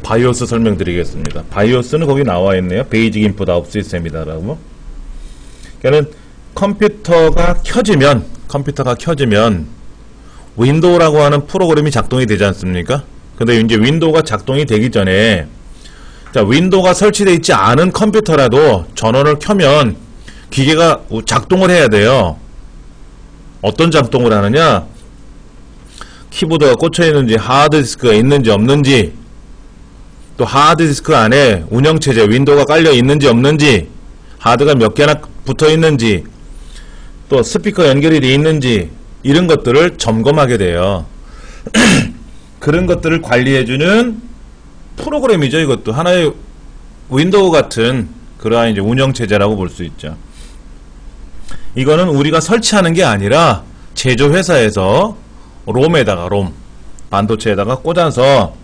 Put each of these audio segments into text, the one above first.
바이오스 설명드리겠습니다. 바이오스는 거기 나와 있네요. 베이직 인풋 아웃 시스템이다라고. 그러니까 컴퓨터가 켜지면 윈도우라고 하는 프로그램이 작동이 되지 않습니까? 근데 이제 윈도우가 작동이 되기 전에, 자, 윈도우가 설치되어 있지 않은 컴퓨터라도 전원을 켜면 기계가 작동을 해야 돼요. 어떤 작동을 하느냐? 키보드가 꽂혀 있는지, 하드디스크가 있는지 없는지, 또 하드디스크 안에 운영체제 윈도우가 깔려 있는지 없는지, 하드가 몇 개나 붙어 있는지, 또 스피커 연결이 되어 있는지, 이런 것들을 점검하게 돼요. 그런 것들을 관리해주는 프로그램이죠. 이것도 하나의 윈도우 같은 그러한 이제 운영체제라고 볼 수 있죠. 이거는 우리가 설치하는 게 아니라 제조회사에서 롬 반도체에다가 꽂아서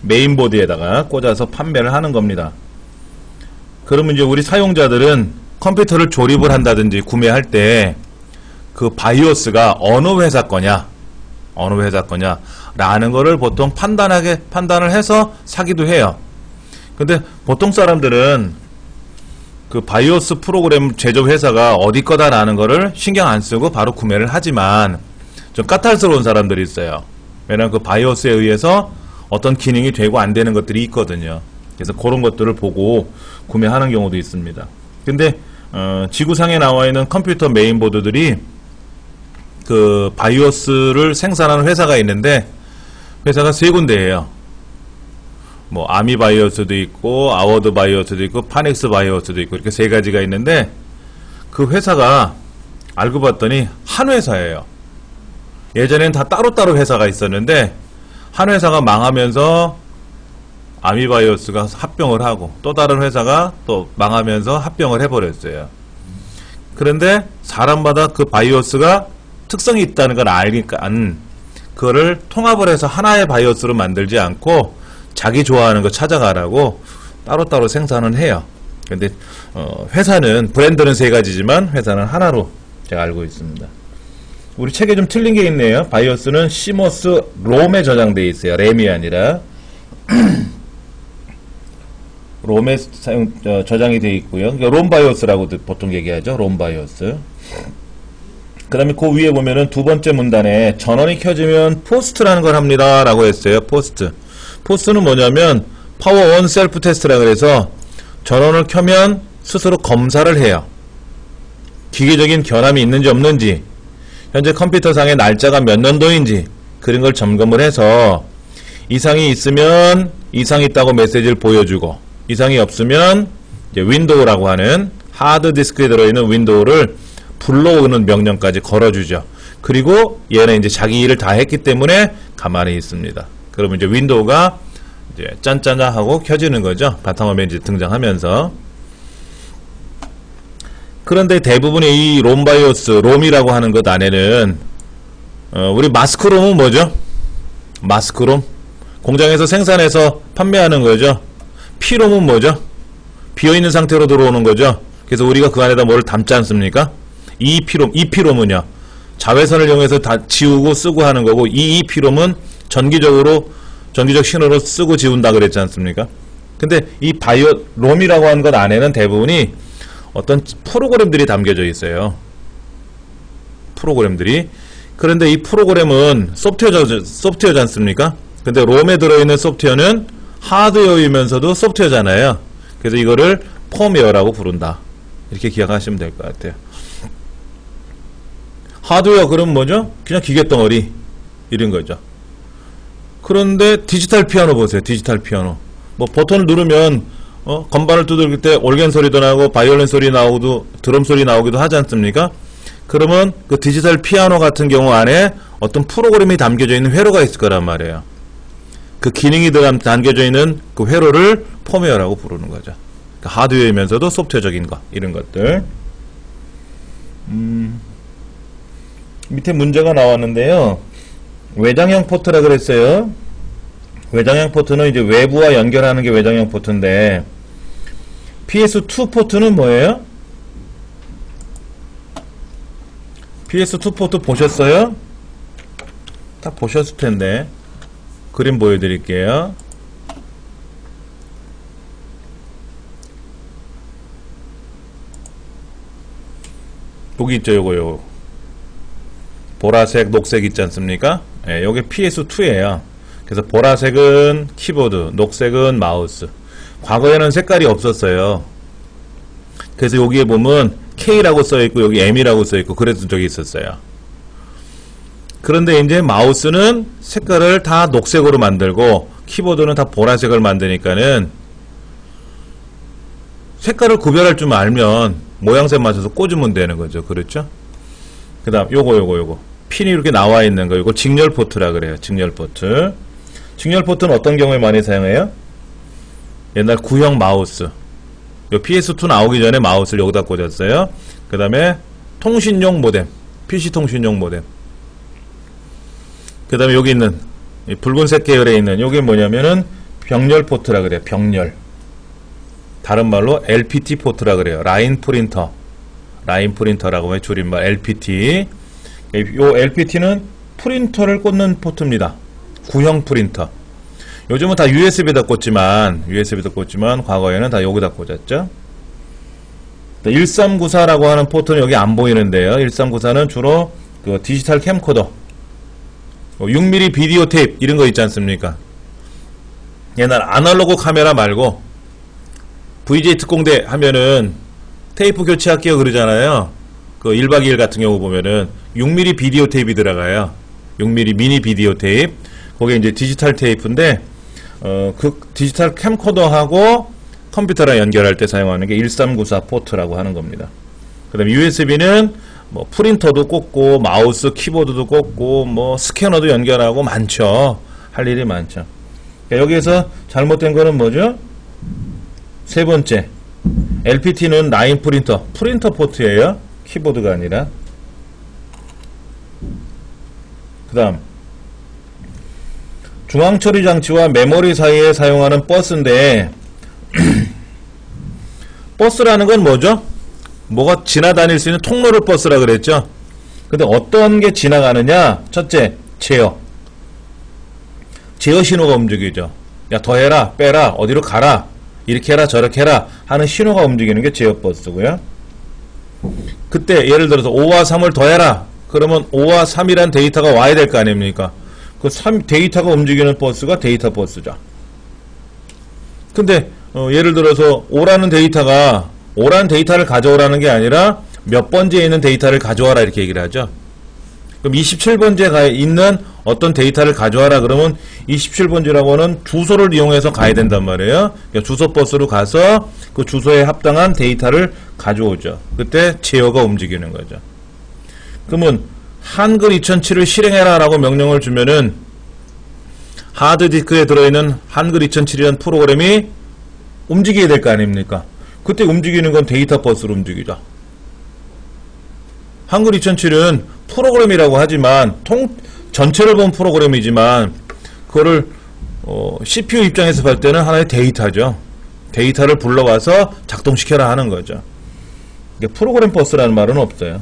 메인보드에다가 꽂아서 판매를 하는 겁니다. 그러면 이제 우리 사용자들은 컴퓨터를 조립을 한다든지 구매할 때 그 바이오스가 어느 회사 거냐 라는 거를 보통 판단을 해서 사기도 해요. 근데 보통 사람들은 그 바이오스 프로그램 제조 회사가 어디 거다라는 거를 신경 안 쓰고 바로 구매를 하지만 좀 까탈스러운 사람들이 있어요. 왜냐면 그 바이오스에 의해서 어떤 기능이 되고 안 되는 것들이 있거든요. 그래서 그런 것들을 보고 구매하는 경우도 있습니다. 근데 지구상에 나와 있는 컴퓨터 메인보드들이 그 바이오스를 생산하는 회사가 있는데, 회사가 세 군데예요. 뭐 아미 바이오스도 있고 아워드 바이오스도 있고 파닉스 바이오스도 있고 이렇게 세 가지가 있는데, 그 회사가 알고 봤더니 한 회사예요. 예전엔 다 따로따로 회사가 있었는데 한 회사가 망하면서 아미 바이오스가 합병을 하고 또 다른 회사가 또 망하면서 합병을 해버렸어요. 그런데 사람마다 그 바이오스가 특성이 있다는 걸 알니까 그거를 통합을 해서 하나의 바이오스로 만들지 않고 자기 좋아하는 거 찾아가라고 따로따로 생산을 해요. 근데 회사는, 브랜드는 세 가지지만 회사는 하나로 제가 알고 있습니다. 우리 책에 좀 틀린 게 있네요. 바이오스는 시모스 롬에 저장되어 있어요. 램이 아니라 롬에 저장이 되어 있고요. 그러니까 롬 바이오스라고 보통 얘기하죠. 롬 바이오스. 그 다음에 그 위에 보면은 두 번째 문단에 전원이 켜지면 포스트라는 걸 합니다 라고 했어요. 포스트는 뭐냐면 파워 온 셀프 테스트라 그래서 전원을 켜면 스스로 검사를 해요. 기계적인 결함이 있는지 없는지, 현재 컴퓨터상의 날짜가 몇 년도인지 그런 걸 점검을 해서 이상이 있으면 이상이 있다고 메시지를 보여주고, 이상이 없으면 이제 윈도우라고 하는 하드디스크에 들어있는 윈도우를 불러오는 명령까지 걸어주죠. 그리고 얘는 이제 자기 일을 다 했기 때문에 가만히 있습니다. 그러면 이제 윈도우가 이제 짠짠짠 하고 켜지는 거죠. 바탕화면에 이제 등장하면서. 그런데 대부분의 이 롬바이오스, 롬이라고 하는 것 안에는 우리 마스크롬은 뭐죠? 마스크롬. 공장에서 생산해서 판매하는 거죠. 피롬은 뭐죠? 비어있는 상태로 들어오는 거죠. 그래서 우리가 그 안에다 뭐를 담지 않습니까? EEPROM은요, 자외선을 이용해서 다 지우고 쓰고 하는 거고, EEPROM은 전기적 신호로 쓰고 지운다 그랬지 않습니까? 근데 이 롬이라고 하는 것 안에는 대부분이 어떤 프로그램들이 담겨져 있어요. 프로그램들이. 그런데 이 프로그램은 소프트웨어지 않습니까? 근데 롬에 들어있는 소프트웨어는 하드웨어이면서도 소프트웨어잖아요. 그래서 이거를 펌웨어라고 부른다. 이렇게 기억하시면 될 것 같아요. 하드웨어 그럼 뭐죠? 그냥 기계덩어리 이런 거죠. 그런데 디지털 피아노 보세요. 디지털 피아노. 뭐 버튼을 누르면 건반을 두들 때 올겐 소리도 나고 바이올린 소리 나오기도, 드럼 소리 나오기도 하지 않습니까? 그러면 그 디지털 피아노 같은 경우 안에 어떤 프로그램이 담겨져 있는 회로가 있을 거란 말이에요. 그 기능이 담겨져 있는 그 회로를 펌웨어라고 부르는 거죠. 그러니까 하드웨어이면서도 소프트웨어적인 거, 이런 것들. 밑에 문제가 나왔는데요. 외장형 포트라 그랬어요. 외장형 포트는 이제 외부와 연결하는 게 외장형 포트인데, PS2 포트는 뭐예요? PS2 포트 보셨어요? 딱 보셨을 텐데. 그림 보여드릴게요. 여기 있죠, 요거. 보라색, 녹색 있지 않습니까? 예, 요게 PS2예요. 그래서 보라색은 키보드, 녹색은 마우스. 과거에는 색깔이 없었어요. 그래서 여기에 보면 K라고 써있고, 여기 M이라고 써있고, 그랬던 적이 있었어요. 그런데 이제 마우스는 색깔을 다 녹색으로 만들고, 키보드는 다 보라색을 만드니까는, 색깔을 구별할 줄 알면, 모양새 맞춰서 꽂으면 되는 거죠. 그렇죠? 그 다음, 요거. 핀이 이렇게 나와 있는 거, 이거 직렬 포트라 그래요. 직렬 포트. 직렬 포트는 어떤 경우에 많이 사용해요? 옛날 구형 마우스. 요 PS2 나오기 전에 마우스를 여기다 꽂았어요. 그 다음에 통신용 모뎀. PC 통신용 모뎀. 그 다음에 여기 있는, 이 붉은색 계열에 있는, 요게 뭐냐면은 병렬 포트라 그래요. 병렬. 다른 말로 LPT 포트라 그래요. 라인 프린터. 라인 프린터라고 해 줄임말 LPT. 요 LPT는 프린터를 꽂는 포트입니다. 구형 프린터. 요즘은 다 USB에다 꽂지만 과거에는 다 여기다 꽂았죠. 1394라고 하는 포트는 여기 안 보이는데요. 1394는 주로 그 디지털 캠코더, 6mm 비디오 테이프 이런 거 있지 않습니까? 옛날 아날로그 카메라 말고 VJ 특공대 하면은 테이프 교체할게요 그러잖아요. 그 1박 2일 같은 경우 보면은 6mm 비디오 테이프이 들어가요. 6mm 미니 비디오 테이프. 그게 이제 디지털 테이프인데, 그 디지털 캠코더하고 컴퓨터랑 연결할 때 사용하는 게 1394 포트라고 하는 겁니다. 그 다음에 USB는 뭐 프린터도 꽂고, 마우스, 키보드도 꽂고, 뭐 스캐너도 연결하고 많죠. 할 일이 많죠. 그러니까 여기에서 잘못된 거는 뭐죠? 세 번째. LPT는 라인 프린터 포트예요. 키보드가 아니라. 그 다음 중앙처리 장치와 메모리 사이에 사용하는 버스인데 버스라는 건 뭐죠? 뭐가 지나다닐 수 있는 통로를 버스라 그랬죠. 근데 어떤 게 지나가느냐? 첫째, 제어 신호가 움직이죠. 야, 더 해라, 빼라, 어디로 가라, 이렇게 해라, 저렇게 해라 하는 신호가 움직이는 게 제어 버스고요. 그때 예를 들어서 5와 3을 더해라. 그러면 5와 3이란 데이터가 와야 될 거 아닙니까? 그 데이터가 움직이는 버스가 데이터 버스죠. 근데 예를 들어서 5라는 데이터를 가져오라는 게 아니라 몇 번째에 있는 데이터를 가져와라 이렇게 얘기를 하죠. 그럼 27번째에 있는 어떤 데이터를 가져와라 그러면 27번째라고는 주소를 이용해서 가야 된단 말이에요. 그러니까 주소 버스로 가서 그 주소에 합당한 데이터를 가져오죠. 그때 제어가 움직이는 거죠. 그러면 한글 2007을 실행해라 라고 명령을 주면은 하드디스크에 들어있는 한글 2007이라는 프로그램이 움직여야 될 거 아닙니까? 그때 움직이는 건 데이터 버스로 움직이죠. 한글 2007은 프로그램이라고 하지만 전체를 본 프로그램이지만 그거를 CPU 입장에서 볼 때는 하나의 데이터죠. 데이터를 불러와서 작동시켜라 하는 거죠. 프로그램 버스라는 말은 없어요.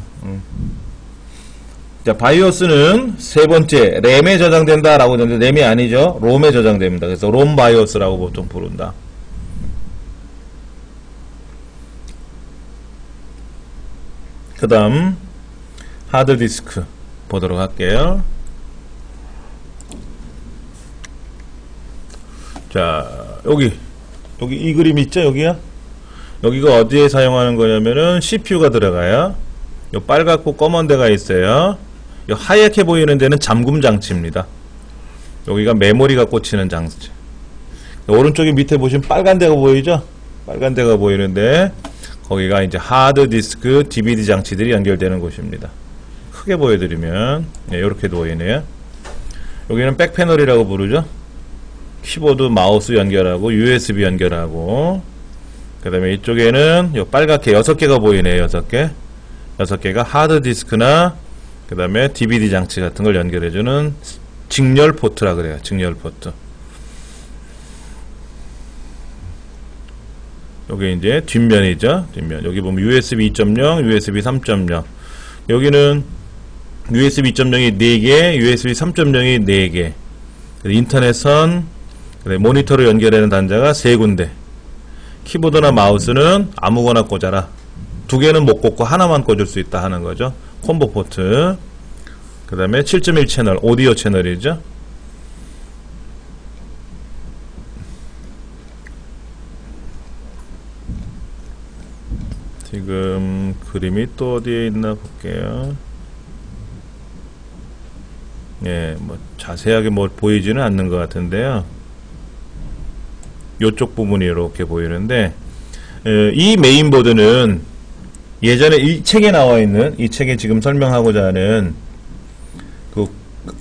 자, 바이오스는 세 번째 램에 저장된다 라고 했는데 램이 아니죠. 롬에 저장됩니다. 그래서 롬 바이오스라고 보통 부른다. 그 다음 하드디스크 보도록 할게요. 자, 여기 이 그림 있죠? 여기가 어디에 사용하는 거냐면은 CPU가 들어가요. 요 빨갛고 검은 데가 있어요. 요 하얗게 보이는 데는 잠금 장치입니다. 여기가 메모리가 꽂히는 장치. 오른쪽에 밑에 보시면 빨간 데가 보이죠? 빨간 데가 보이는데 거기가 이제 하드디스크, DVD 장치들이 연결되는 곳입니다. 크게 보여드리면 이렇게 보이네요. 여기는 백패널이라고 부르죠. 키보드, 마우스 연결하고 USB 연결하고 그 다음에 이쪽에는 요 빨갛게 6개가 보이네요. 6개가 하드디스크나 그 다음에 DVD 장치 같은 걸 연결해주는 직렬 포트라 그래요. 직렬 포트. 여기 이제 뒷면이죠. 뒷면. 여기 보면 USB 2.0, USB 3.0. 여기는 USB 2.0이 4개, USB 3.0이 4개. 인터넷선, 모니터로 연결하는 단자가 3군데. 키보드나 마우스는 아무거나 꽂아라. 두 개는 못 꽂고 하나만 꽂을 수 있다 하는 거죠. 콤보 포트. 그 다음에 7.1 채널, 오디오 채널이죠. 지금 그림이 또 어디에 있나 볼게요. 예, 뭐 자세하게 뭐 보이지는 않는 것 같은데요. 요쪽 부분이 이렇게 보이는데, 이 메인보드는 예전에 이 책에 나와 있는, 이 책에 지금 설명하고자 하는 그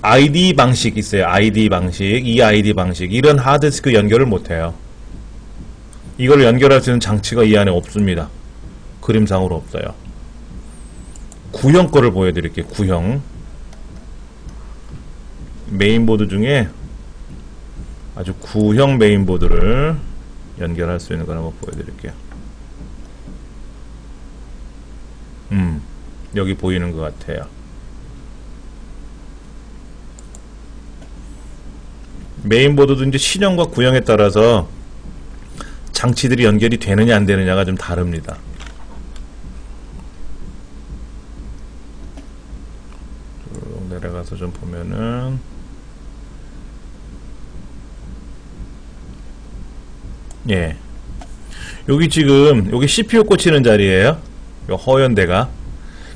ID 방식 있어요. ID 방식, 이 ID 방식, 이런 하드디스크 연결을 못해요. 이걸 연결할 수 있는 장치가 이 안에 없습니다. 그림상으로 없어요. 구형 거를 보여드릴게요. 구형 메인보드 중에 아주 구형 메인보드를 연결할 수 있는 걸 한번 보여드릴게요. 여기 보이는 것 같아요. 메인보드도 이제 신형과 구형에 따라서 장치들이 연결이 되느냐 안 되느냐가 좀 다릅니다. 쭉 내려가서 좀 보면은, 예, 여기 지금 여기 CPU 꽂히는 자리에요. 요 허연 데가.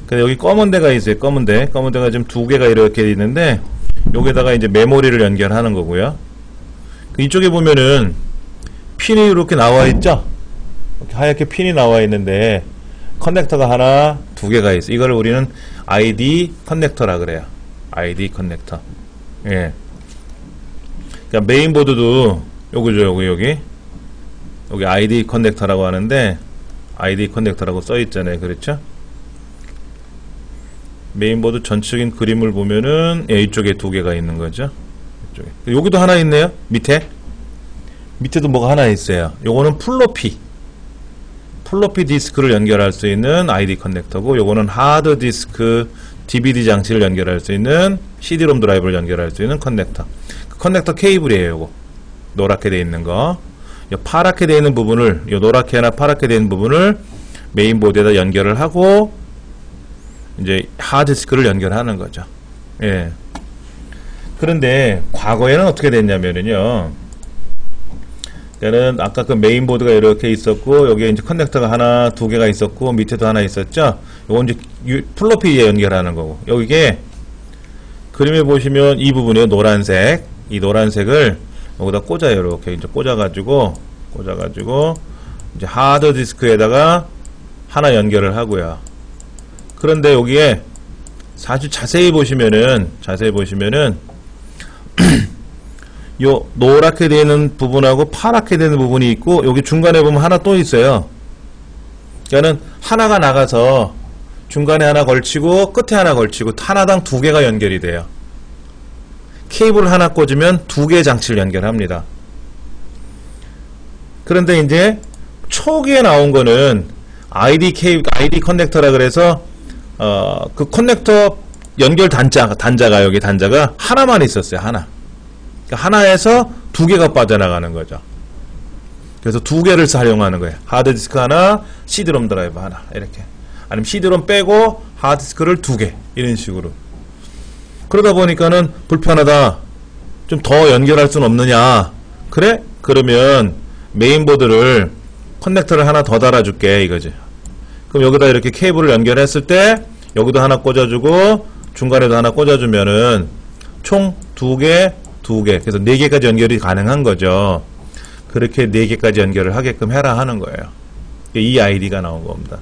근데 여기 검은 데가 있어요. 검은 데가 지금 두 개가 이렇게 있는데, 여기다가 이제 메모리를 연결하는 거고요. 이쪽에 보면은 핀이 이렇게 나와 있죠. 이렇게 하얗게 핀이 나와 있는데 커넥터가 하나, 두 개가 있어. 이거를 우리는 ID 커넥터라 그래요. ID 커넥터. 예. 그러니까 메인보드도 요거죠. 여기 ID 커넥터라고 하는데, ID 커넥터라고 써 있잖아요. 그렇죠? 메인보드 전체적인 그림을 보면은, 예, 이쪽에 두 개가 있는 거죠. 이쪽에. 여기도 하나 있네요. 밑에도 뭐가 하나 있어요. 요거는 플로피 디스크를 연결할 수 있는 ID 커넥터고, 요거는 하드 디스크 DVD 장치를 연결할 수 있는 CD-ROM 드라이브를 연결할 수 있는 커넥터. 그 커넥터 케이블이에요. 요거 노랗게 되어 있는 거. 요 파랗게 되어 있는 부분을, 요 노랗게나 파랗게 되어 있는 부분을 메인보드에다 연결을 하고 이제 하드디스크를 연결하는 거죠. 예. 그런데 과거에는 어떻게 됐냐면은요, 얘는 아까 그 메인보드가 이렇게 있었고, 여기에 이제 커넥터가 하나, 두 개가 있었고, 밑에도 하나 있었죠. 요건 이제 플로피에 연결하는 거고, 여기에 그림에 보시면 이 부분이요, 노란색. 이 노란색을 여기다 꽂아요. 이렇게 이제 꽂아가지고 이제 하드디스크에다가 하나 연결을 하고요. 그런데 여기에 사실 자세히 보시면은 요 노랗게 되는 부분하고 파랗게 되는 부분이 있고, 여기 중간에 보면 하나 또 있어요. 그러니까는 하나가 나가서 중간에 하나 걸치고 끝에 하나 걸치고 하나당 두 개가 연결이 돼요. 케이블을 하나 꽂으면 두 개의 장치를 연결합니다. 그런데 이제 초기에 나온 거는 ID 커넥터라 그래서 그 커넥터 연결 단자가 여기 단자가 하나만 있었어요. 하나. 그러니까 하나에서 두 개가 빠져나가는 거죠. 그래서 두 개를 사용하는 거예요. 하드디스크 하나, CD-ROM 드라이브 하나, 이렇게. 아니면 CD-ROM 빼고 하드디스크를 두 개, 이런 식으로. 그러다 보니까는 불편하다. 좀 더 연결할 수는 없느냐. 그래? 그러면 메인보드를 커넥터를 하나 더 달아줄게, 이거지. 그럼 여기다 이렇게 케이블을 연결했을 때 여기도 하나 꽂아주고 중간에도 하나 꽂아주면은 총 두 개, 그래서 4개까지 연결이 가능한 거죠. 그렇게 4개까지 연결을 하게끔 해라 하는 거예요. 이 아이디가 나온 겁니다.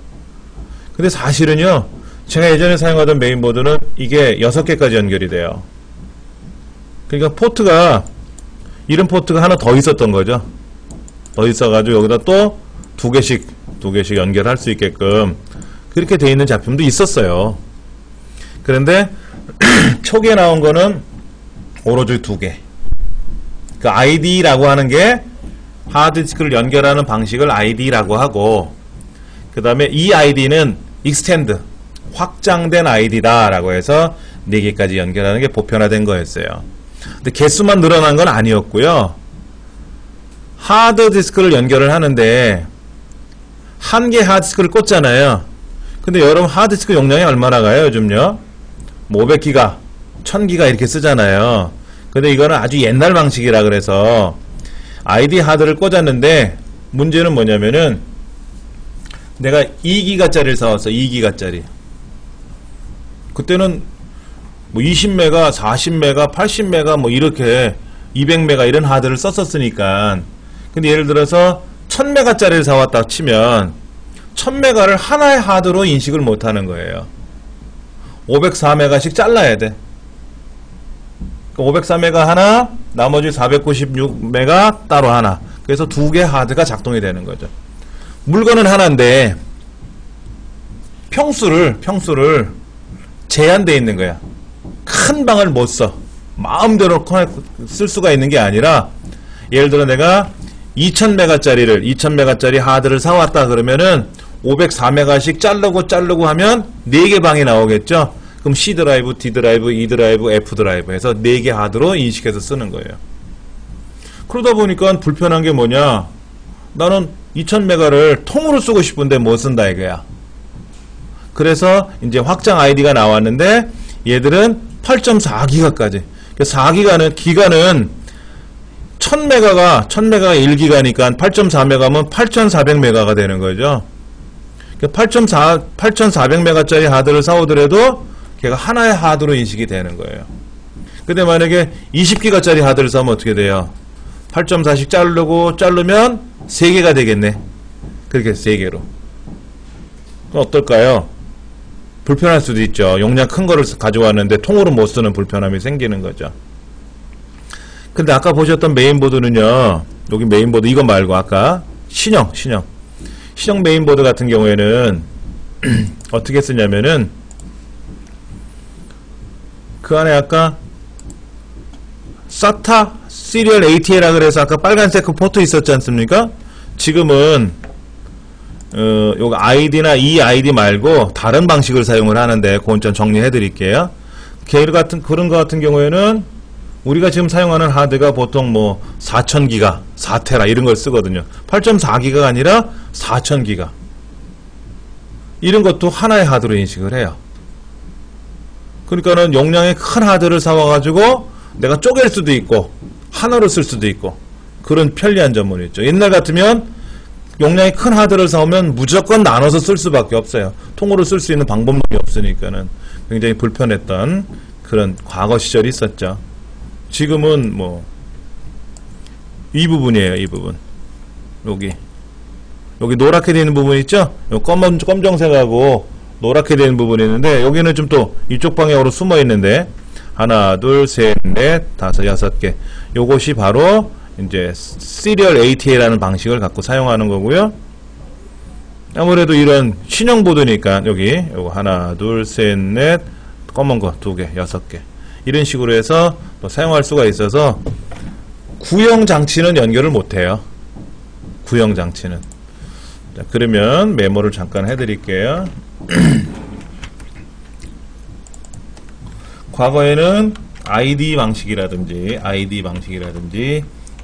근데 사실은요, 제가 예전에 사용하던 메인보드는 이게 6개까지 연결이 돼요. 그러니까 포트가, 이런 포트가 하나 더 있었던 거죠. 더 있어가지고 여기다 또 두 개씩 연결할 수 있게끔 그렇게 돼 있는 작품도 있었어요. 그런데 초기에 나온 거는 오로지 2개. 그 ID라고 하는 게 하드디스크를 연결하는 방식을 ID라고 하고, 그 다음에 이 ID는 익스텐드, 확장된 ID다 라고 해서 4개까지 연결하는 게 보편화된 거였어요. 근데 개수만 늘어난 건 아니었고요. 하드디스크를 연결을 하는데 한 개 하드디스크를 꽂잖아요. 근데 여러분 하드디스크 용량이 얼마나 가요 요즘요? 뭐 500기가 1000기가 이렇게 쓰잖아요. 근데 이거는 아주 옛날 방식이라 그래서 ID 하드를 꽂았는데 문제는 뭐냐면은 내가 2기가짜리를 사왔어. 2기가짜리. 그때는 뭐 20메가, 40메가, 80메가 뭐 이렇게 200메가 이런 하드를 썼었으니까. 근데 예를 들어서 1000메가짜리를 사왔다 치면 1000메가를 하나의 하드로 인식을 못하는 거예요. 504메가씩 잘라야 돼. 504메가 하나, 나머지 496메가 따로 하나. 그래서 두 개 하드가 작동이 되는 거죠. 물건은 하나인데 평수를 제한되어 있는 거야. 큰 방을 못 써. 마음대로 쓸 수가 있는 게 아니라 예를 들어 내가 2000메가짜리 하드를 사왔다 그러면은 504메가씩 자르고 하면 4개 방이 나오겠죠. 그럼 C 드라이브, D 드라이브, E 드라이브, F 드라이브 해서 4개 하드로 인식해서 쓰는 거예요. 그러다 보니까 불편한 게 뭐냐? 나는 2000메가를 통으로 쓰고 싶은데 못 쓴다 이거야. 그래서 이제 확장 아이디가 나왔는데 얘들은 8.4기가까지. 4기가는 기가는 1000메가가 1기가니까 8.4메가면 8400메가가 되는 거죠. 8400메가짜리 하드를 사오더라도 걔가 하나의 하드로 인식이 되는 거예요. 근데 만약에 20기가짜리 하드를 사면 어떻게 돼요? 8.4씩 자르면 3개가 되겠네. 그렇게 3개로. 어떨까요? 불편할 수도 있죠. 용량 큰 거를 가져왔는데 통으로 못 쓰는 불편함이 생기는 거죠. 근데 아까 보셨던 메인보드는요. 여기 메인보드 이거 말고 아까 신형 메인보드 같은 경우에는 어떻게 쓰냐면은 그 안에 아까 SATA 시리얼 ATA라 그래서 아까 빨간색 그 포트 있었지 않습니까? 지금은 요거 ID나 이 ID 말고 다른 방식을 사용을 하는데 그건 좀 정리해 드릴게요. 그런 거 같은 경우에는 우리가 지금 사용하는 하드가 보통 뭐 4000기가, 4테라 이런 걸 쓰거든요. 8.4기가가 아니라 4000기가. 이런 것도 하나의 하드로 인식을 해요. 그러니까는 용량의 큰 하드를 사와가지고 내가 쪼갤 수도 있고 하나로 쓸 수도 있고 그런 편리한 점은 있죠. 옛날 같으면 용량이 큰 하드를 사오면 무조건 나눠서 쓸 수밖에 없어요. 통으로 쓸 수 있는 방법밖에 없으니까는 굉장히 불편했던 그런 과거 시절이 있었죠. 지금은 뭐 이 부분이에요. 이 부분. 여기 노랗게 되는 부분 있죠? 요 검정색하고 노랗게 되는 부분이 있는데 여기는 좀 또 이쪽 방향으로 숨어 있는데 하나, 둘, 셋, 넷, 다섯, 6개. 요것이 바로 이제 시리얼 ATA라는 방식을 갖고 사용하는 거고요. 아무래도 이런 신형 보드니까 여기 요거 하나, 둘, 셋, 넷, 검은 거 2개, 6개. 이런 식으로 해서 또 사용할 수가 있어서 구형 장치는 연결을 못 해요. 구형 장치는. 자, 그러면 메모를 잠깐 해드릴게요. 과거에는 ID 방식이라든지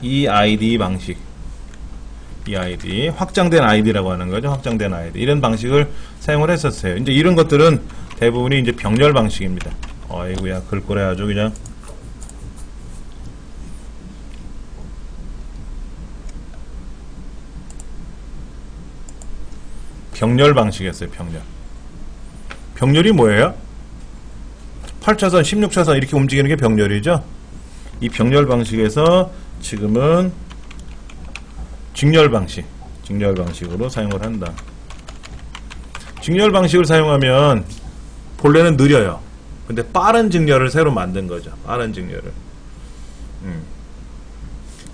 이 ID 방식, 이 ID 확장된 ID라고 하는 거죠. 확장된 ID 이런 방식을 사용을 했었어요. 이제 이런 것들은 대부분이 이제 병렬 방식입니다. 아이고야 글꼴에 아주 그냥 병렬 방식이었어요. 병렬이 뭐예요? 8차선, 16차선 이렇게 움직이는 게 병렬이죠. 이 병렬 방식에서 지금은 직렬 방식으로 사용을 한다. 직렬 방식을 사용하면 본래는 느려요. 근데 빠른 직렬을 새로 만든 거죠. 빠른 직렬을.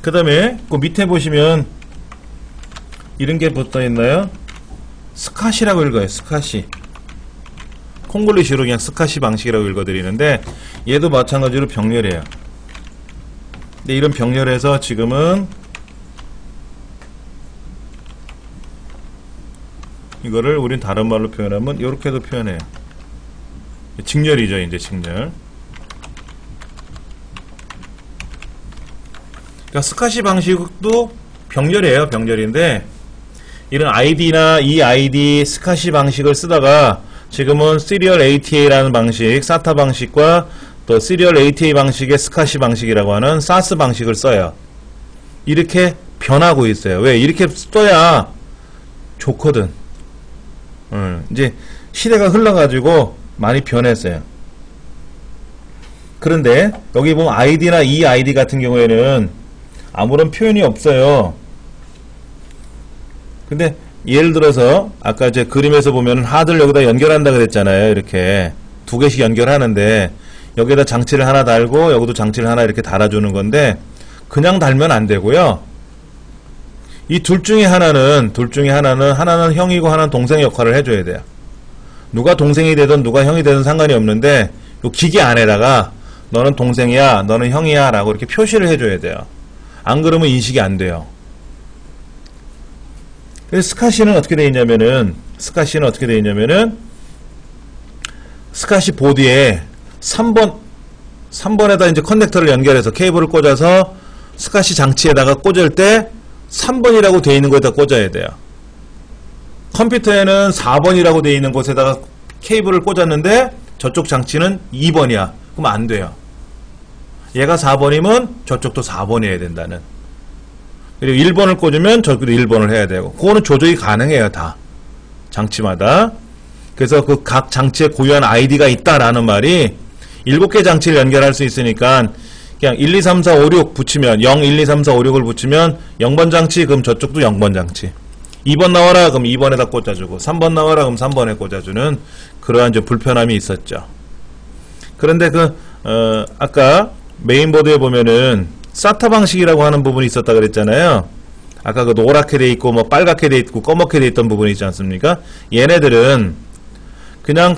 그 다음에 그 밑에 보시면 이런 게 붙어 있나요? 스카시라고 읽어요. 스카시. 콩글리시로 그냥 스카시 방식이라고 읽어드리는데 얘도 마찬가지로 병렬이에요. 근데 이런 병렬에서 지금은 이거를 우린 다른 말로 표현하면 이렇게도 표현해요. 직렬이죠. 이제 직렬. 그러니까 스카시 방식도 병렬이에요. 병렬인데 이런 ID나 이 ID 스카시 방식을 쓰다가 지금은 시리얼 ATA라는 방식, SATA 방식과 또 시리얼 ATA 방식의 스카시 방식이라고 하는 SAS 방식을 써요. 이렇게 변하고 있어요. 왜? 이렇게 써야 좋거든. 이제 시대가 흘러가지고 많이 변했어요. 그런데 여기 보면 ID나 EID 같은 경우에는 아무런 표현이 없어요. 근데 예를 들어서 아까 제 그림에서 보면 하드를 여기다 연결한다 그랬잖아요. 이렇게 두 개씩 연결하는데 여기에다 장치를 하나 달고 여기도 장치를 하나 이렇게 달아주는 건데 그냥 달면 안 되고요. 이 둘 중에 하나는 하나는 형이고 하나는 동생 역할을 해줘야 돼요. 누가 동생이 되든 누가 형이 되든 상관이 없는데 요 기계 안에다가 너는 동생이야, 너는 형이야 라고 이렇게 표시를 해줘야 돼요. 안 그러면 인식이 안 돼요. 그래서 스카시는 어떻게 되어 있냐면은 스카시 보드에 3번에다 이제 커넥터를 연결해서 케이블을 꽂아서 스카시 장치에다가 꽂을 때 3번이라고 되어 있는 곳에다 꽂아야 돼요. 컴퓨터에는 4번이라고 되어 있는 곳에다가 케이블을 꽂았는데 저쪽 장치는 2번이야. 그럼 안 돼요. 얘가 4번이면 저쪽도 4번이어야 된다는. 그리고 1번을 꽂으면 저쪽도 1번을 해야 되고. 그거는 조정이 가능해요, 다. 장치마다. 그래서 그 각 장치에 고유한 아이디가 있다라는 말이 7개 장치를 연결할 수 있으니까 그냥 1, 2, 3, 4, 5, 6 붙이면 0, 1, 2, 3, 4, 5, 6을 붙이면 0번 장치, 그럼 저쪽도 0번 장치. 2번 나와라, 그럼 2번에다 꽂아주고 3번 나와라, 그럼 3번에 꽂아주는 그러한 좀 불편함이 있었죠. 그런데 아까 메인보드에 보면은 SATA 방식이라고 하는 부분이 있었다 그랬잖아요. 아까 그 노랗게 돼 있고 뭐 빨갛게 돼 있고 검게 돼 있던 부분이 있지 않습니까? 얘네들은 그냥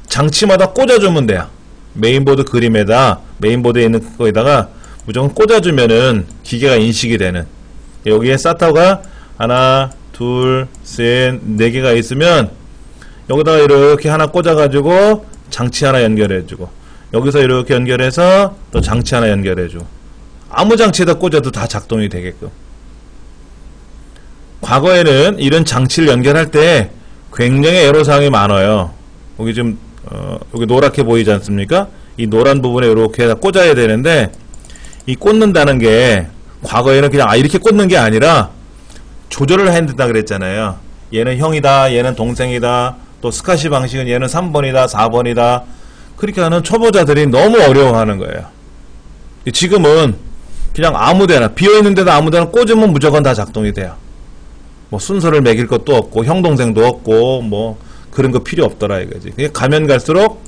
장치마다 꽂아주면 돼요. 메인보드 그림에다 메인보드에 있는 거에다가 무조건 꽂아주면은 기계가 인식이 되는. 여기에 SATA가 하나, 둘, 셋, 네 개가 있으면 여기다가 이렇게 하나 꽂아가지고 장치 하나 연결해주고 여기서 이렇게 연결해서 또 장치 하나 연결해주고 아무 장치에다 꽂아도 다 작동이 되게끔. 과거에는 이런 장치를 연결할 때 굉장히 애로사항이 많아요. 여기 지금 여기 노랗게 보이지 않습니까? 이 노란 부분에 이렇게 꽂아야 되는데 이 꽂는다는 게 과거에는 그냥 이렇게 꽂는 게 아니라 조절을 해야 된다 그랬잖아요. 얘는 형이다, 얘는 동생이다, 또 스카시 방식은 얘는 3번이다, 4번이다. 그렇게 하는 초보자들이 너무 어려워하는 거예요. 지금은 그냥 아무데나 비어있는 데다 아무데나 꽂으면 무조건 다 작동이 돼요. 뭐 순서를 매길 것도 없고 형 동생도 없고 뭐 그런 거 필요 없더라 이거지. 가면 갈수록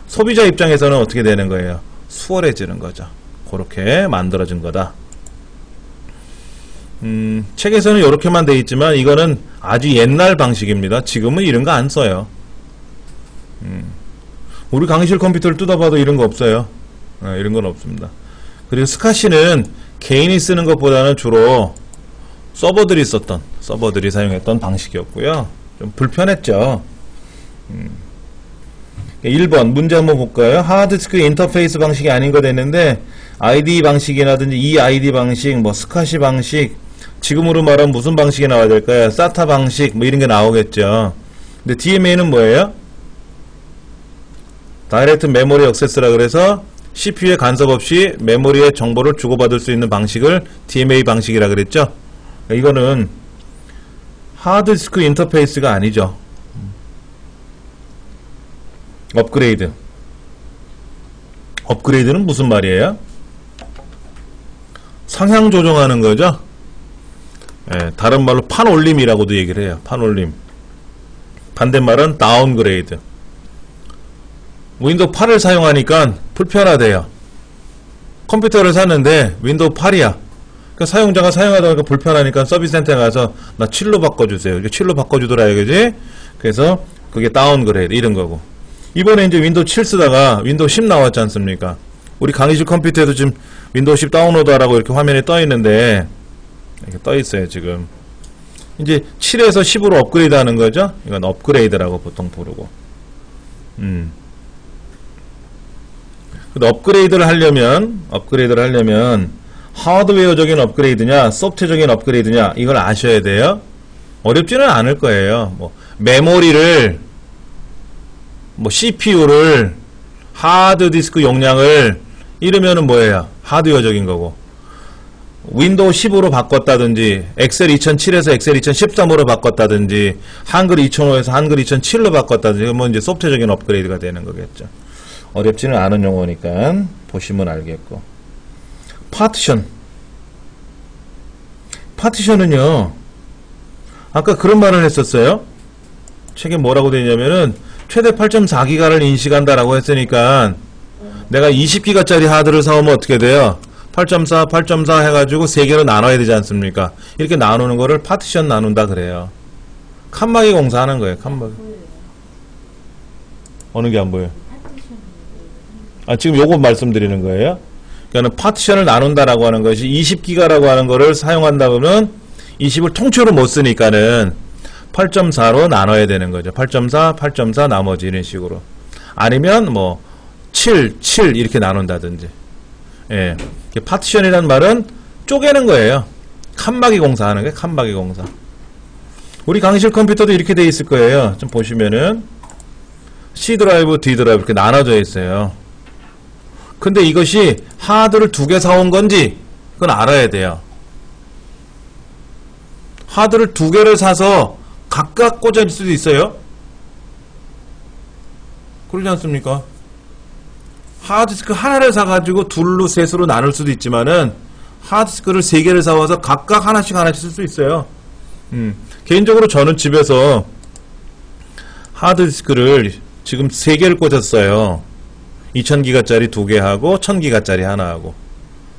소비자 입장에서는 어떻게 되는 거예요? 수월해지는 거죠. 그렇게 만들어진 거다. 책에서는 이렇게만 돼 있지만 이거는 아주 옛날 방식입니다. 지금은 이런 거 안 써요. 우리 강의실 컴퓨터를 뜯어봐도 이런 거 없어요. 이런 건 없습니다. 그리고 스카시는 개인이 쓰는 것보다는 주로 서버들이 사용했던 방식이었고요. 좀 불편했죠. 1번 문제 한번 볼까요? 하드디스크 인터페이스 방식이 아닌 거 됐는데 ID 방식이라든지 EID 방식, 뭐 스카시 방식, 지금으로 말하면 무슨 방식이 나와야 될까요? SATA 방식 뭐 이런 게 나오겠죠. 근데 DMA는 뭐예요? 다이렉트 메모리 액세스라 그래서 CPU에 간섭 없이 메모리에 정보를 주고받을 수 있는 방식을 DMA 방식이라 그랬죠. 이거는 하드디스크 인터페이스가 아니죠. 업그레이드는 무슨 말이에요? 상향 조정하는 거죠. 다른 말로 판올림이라고도 얘기를 해요. 판올림. 반대말은 다운그레이드. 윈도우 8을 사용하니까 불편하대요. 컴퓨터를 샀는데 윈도우 8이야. 그러니까 사용자가 사용하다 보니까 불편하니까 서비스 센터에 가서 나 7로 바꿔주세요. 이렇게 7로 바꿔주더라 이거지. 그래서 그게 다운그레이드 이런 거고. 이번에 이제 윈도우 7 쓰다가 윈도우 10 나왔지 않습니까? 우리 강의실 컴퓨터에도 지금 윈도우 10 다운로드 하라고 이렇게 화면에 떠 있는데 이렇게 떠 있어요 지금. 이제 7에서 10으로 업그레이드 하는 거죠. 이건 업그레이드라고 보통 부르고. 근데 업그레이드를 하려면 하드웨어적인 업그레이드냐 소프트웨어적인 업그레이드냐 이걸 아셔야 돼요. 어렵지는 않을 거예요. 뭐 메모리를 뭐 CPU를 하드디스크 용량을 이러면은 뭐예요? 하드웨어적인 거고, 윈도우 10으로 바꿨다든지 엑셀 2007에서 엑셀 2013으로 바꿨다든지 한글 2005에서 한글 2007로 바꿨다든지 그러면 이제 소프트웨어적인 업그레이드가 되는 거겠죠. 어렵지는 않은 용어니까 보시면 알겠고. 파티션은요, 아까 그런 말을 했었어요. 책에 뭐라고 되어 있냐면은 최대 8.4기가를 인식한다라고 했으니까 내가 20기가짜리 하드를 사오면 어떻게 돼요? 8.4, 8.4 해가지고 3개로 나눠야 되지 않습니까? 이렇게 나누는 거를 파티션 나눈다 그래요. 칸막이 공사하는 거예요. 칸막이. 어느 게 안 보여요? 아, 지금 요거 말씀드리는 거예요. 그러니까 파티션을 나눈다라고 하는 것이 20기가라고 하는 거를 사용한다 그러면 20을 통째로 못 쓰니까는 8.4로 나눠야 되는 거죠. 8.4, 8.4 나머지 이런 식으로. 아니면 뭐 7, 7 이렇게 나눈다든지. 예. 파티션이라는 말은 쪼개는 거예요. 칸막이 공사하는 거예요. 칸막이 공사. 우리 강의실 컴퓨터도 이렇게 돼 있을 거예요. 좀 보시면은 C 드라이브, D 드라이브 이렇게 나눠져 있어요. 근데 이것이 하드를 2개 사온 건지 그건 알아야 돼요. 하드를 2개를 사서 각각 꽂아질 수도 있어요. 그러지 않습니까? 하드디스크 하나를 사가지고 둘로 셋으로 나눌 수도 있지만은 하드디스크를 3개를 사와서 각각 하나씩 쓸 수 있어요. 개인적으로 저는 집에서 하드디스크를 지금 3개를 꽂았어요. 2000기가짜리 2개 하고 1000기가짜리 하나 하고.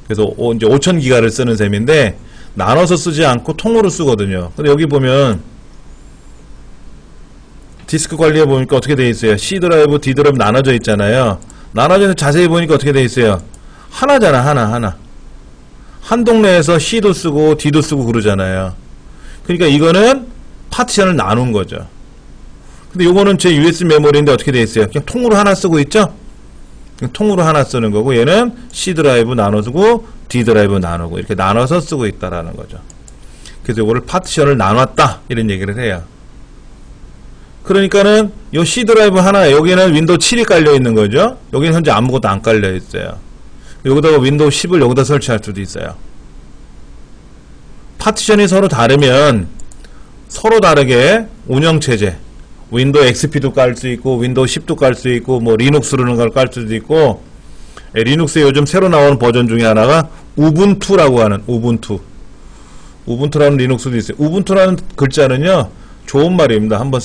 그래서 이제 5000기가를 쓰는 셈인데 나눠서 쓰지 않고 통으로 쓰거든요. 근데 여기 보면 디스크 관리해 보니까 어떻게 돼 있어요? C 드라이브, D 드라이브 나눠져 있잖아요. 나눠져서 자세히 보니까 어떻게 돼 있어요? 하나잖아, 하나. 한 동네에서 C도 쓰고 D도 쓰고 그러잖아요. 그러니까 이거는 파티션을 나눈 거죠. 근데 요거는 제 USB 메모리인데 어떻게 돼 있어요? 그냥 통으로 하나 쓰고 있죠? 통으로 하나 쓰는 거고, 얘는 C 드라이브 나눠주고 D 드라이브 나누고 이렇게 나눠서 쓰고 있다라는 거죠. 그래서 요거를 파티션을 나눴다 이런 얘기를 해요. 그러니까는 요 C 드라이브 하나에 여기는 윈도우 7이 깔려 있는 거죠. 여기는 현재 아무것도 안 깔려 있어요. 여기다가 윈도우 10을 여기다 설치할 수도 있어요. 파티션이 서로 다르면 서로 다르게 운영체제, 윈도우 XP도 깔 수 있고 윈도우 10도 깔 수 있고 뭐 리눅스라는 걸 깔 수도 있고, 리눅스에 요즘 새로 나오는 버전 중에 하나가 우분투라고 하는 우분투라는 리눅스도 있어요. 우분투라는 글자는요 좋은 말입니다. 한번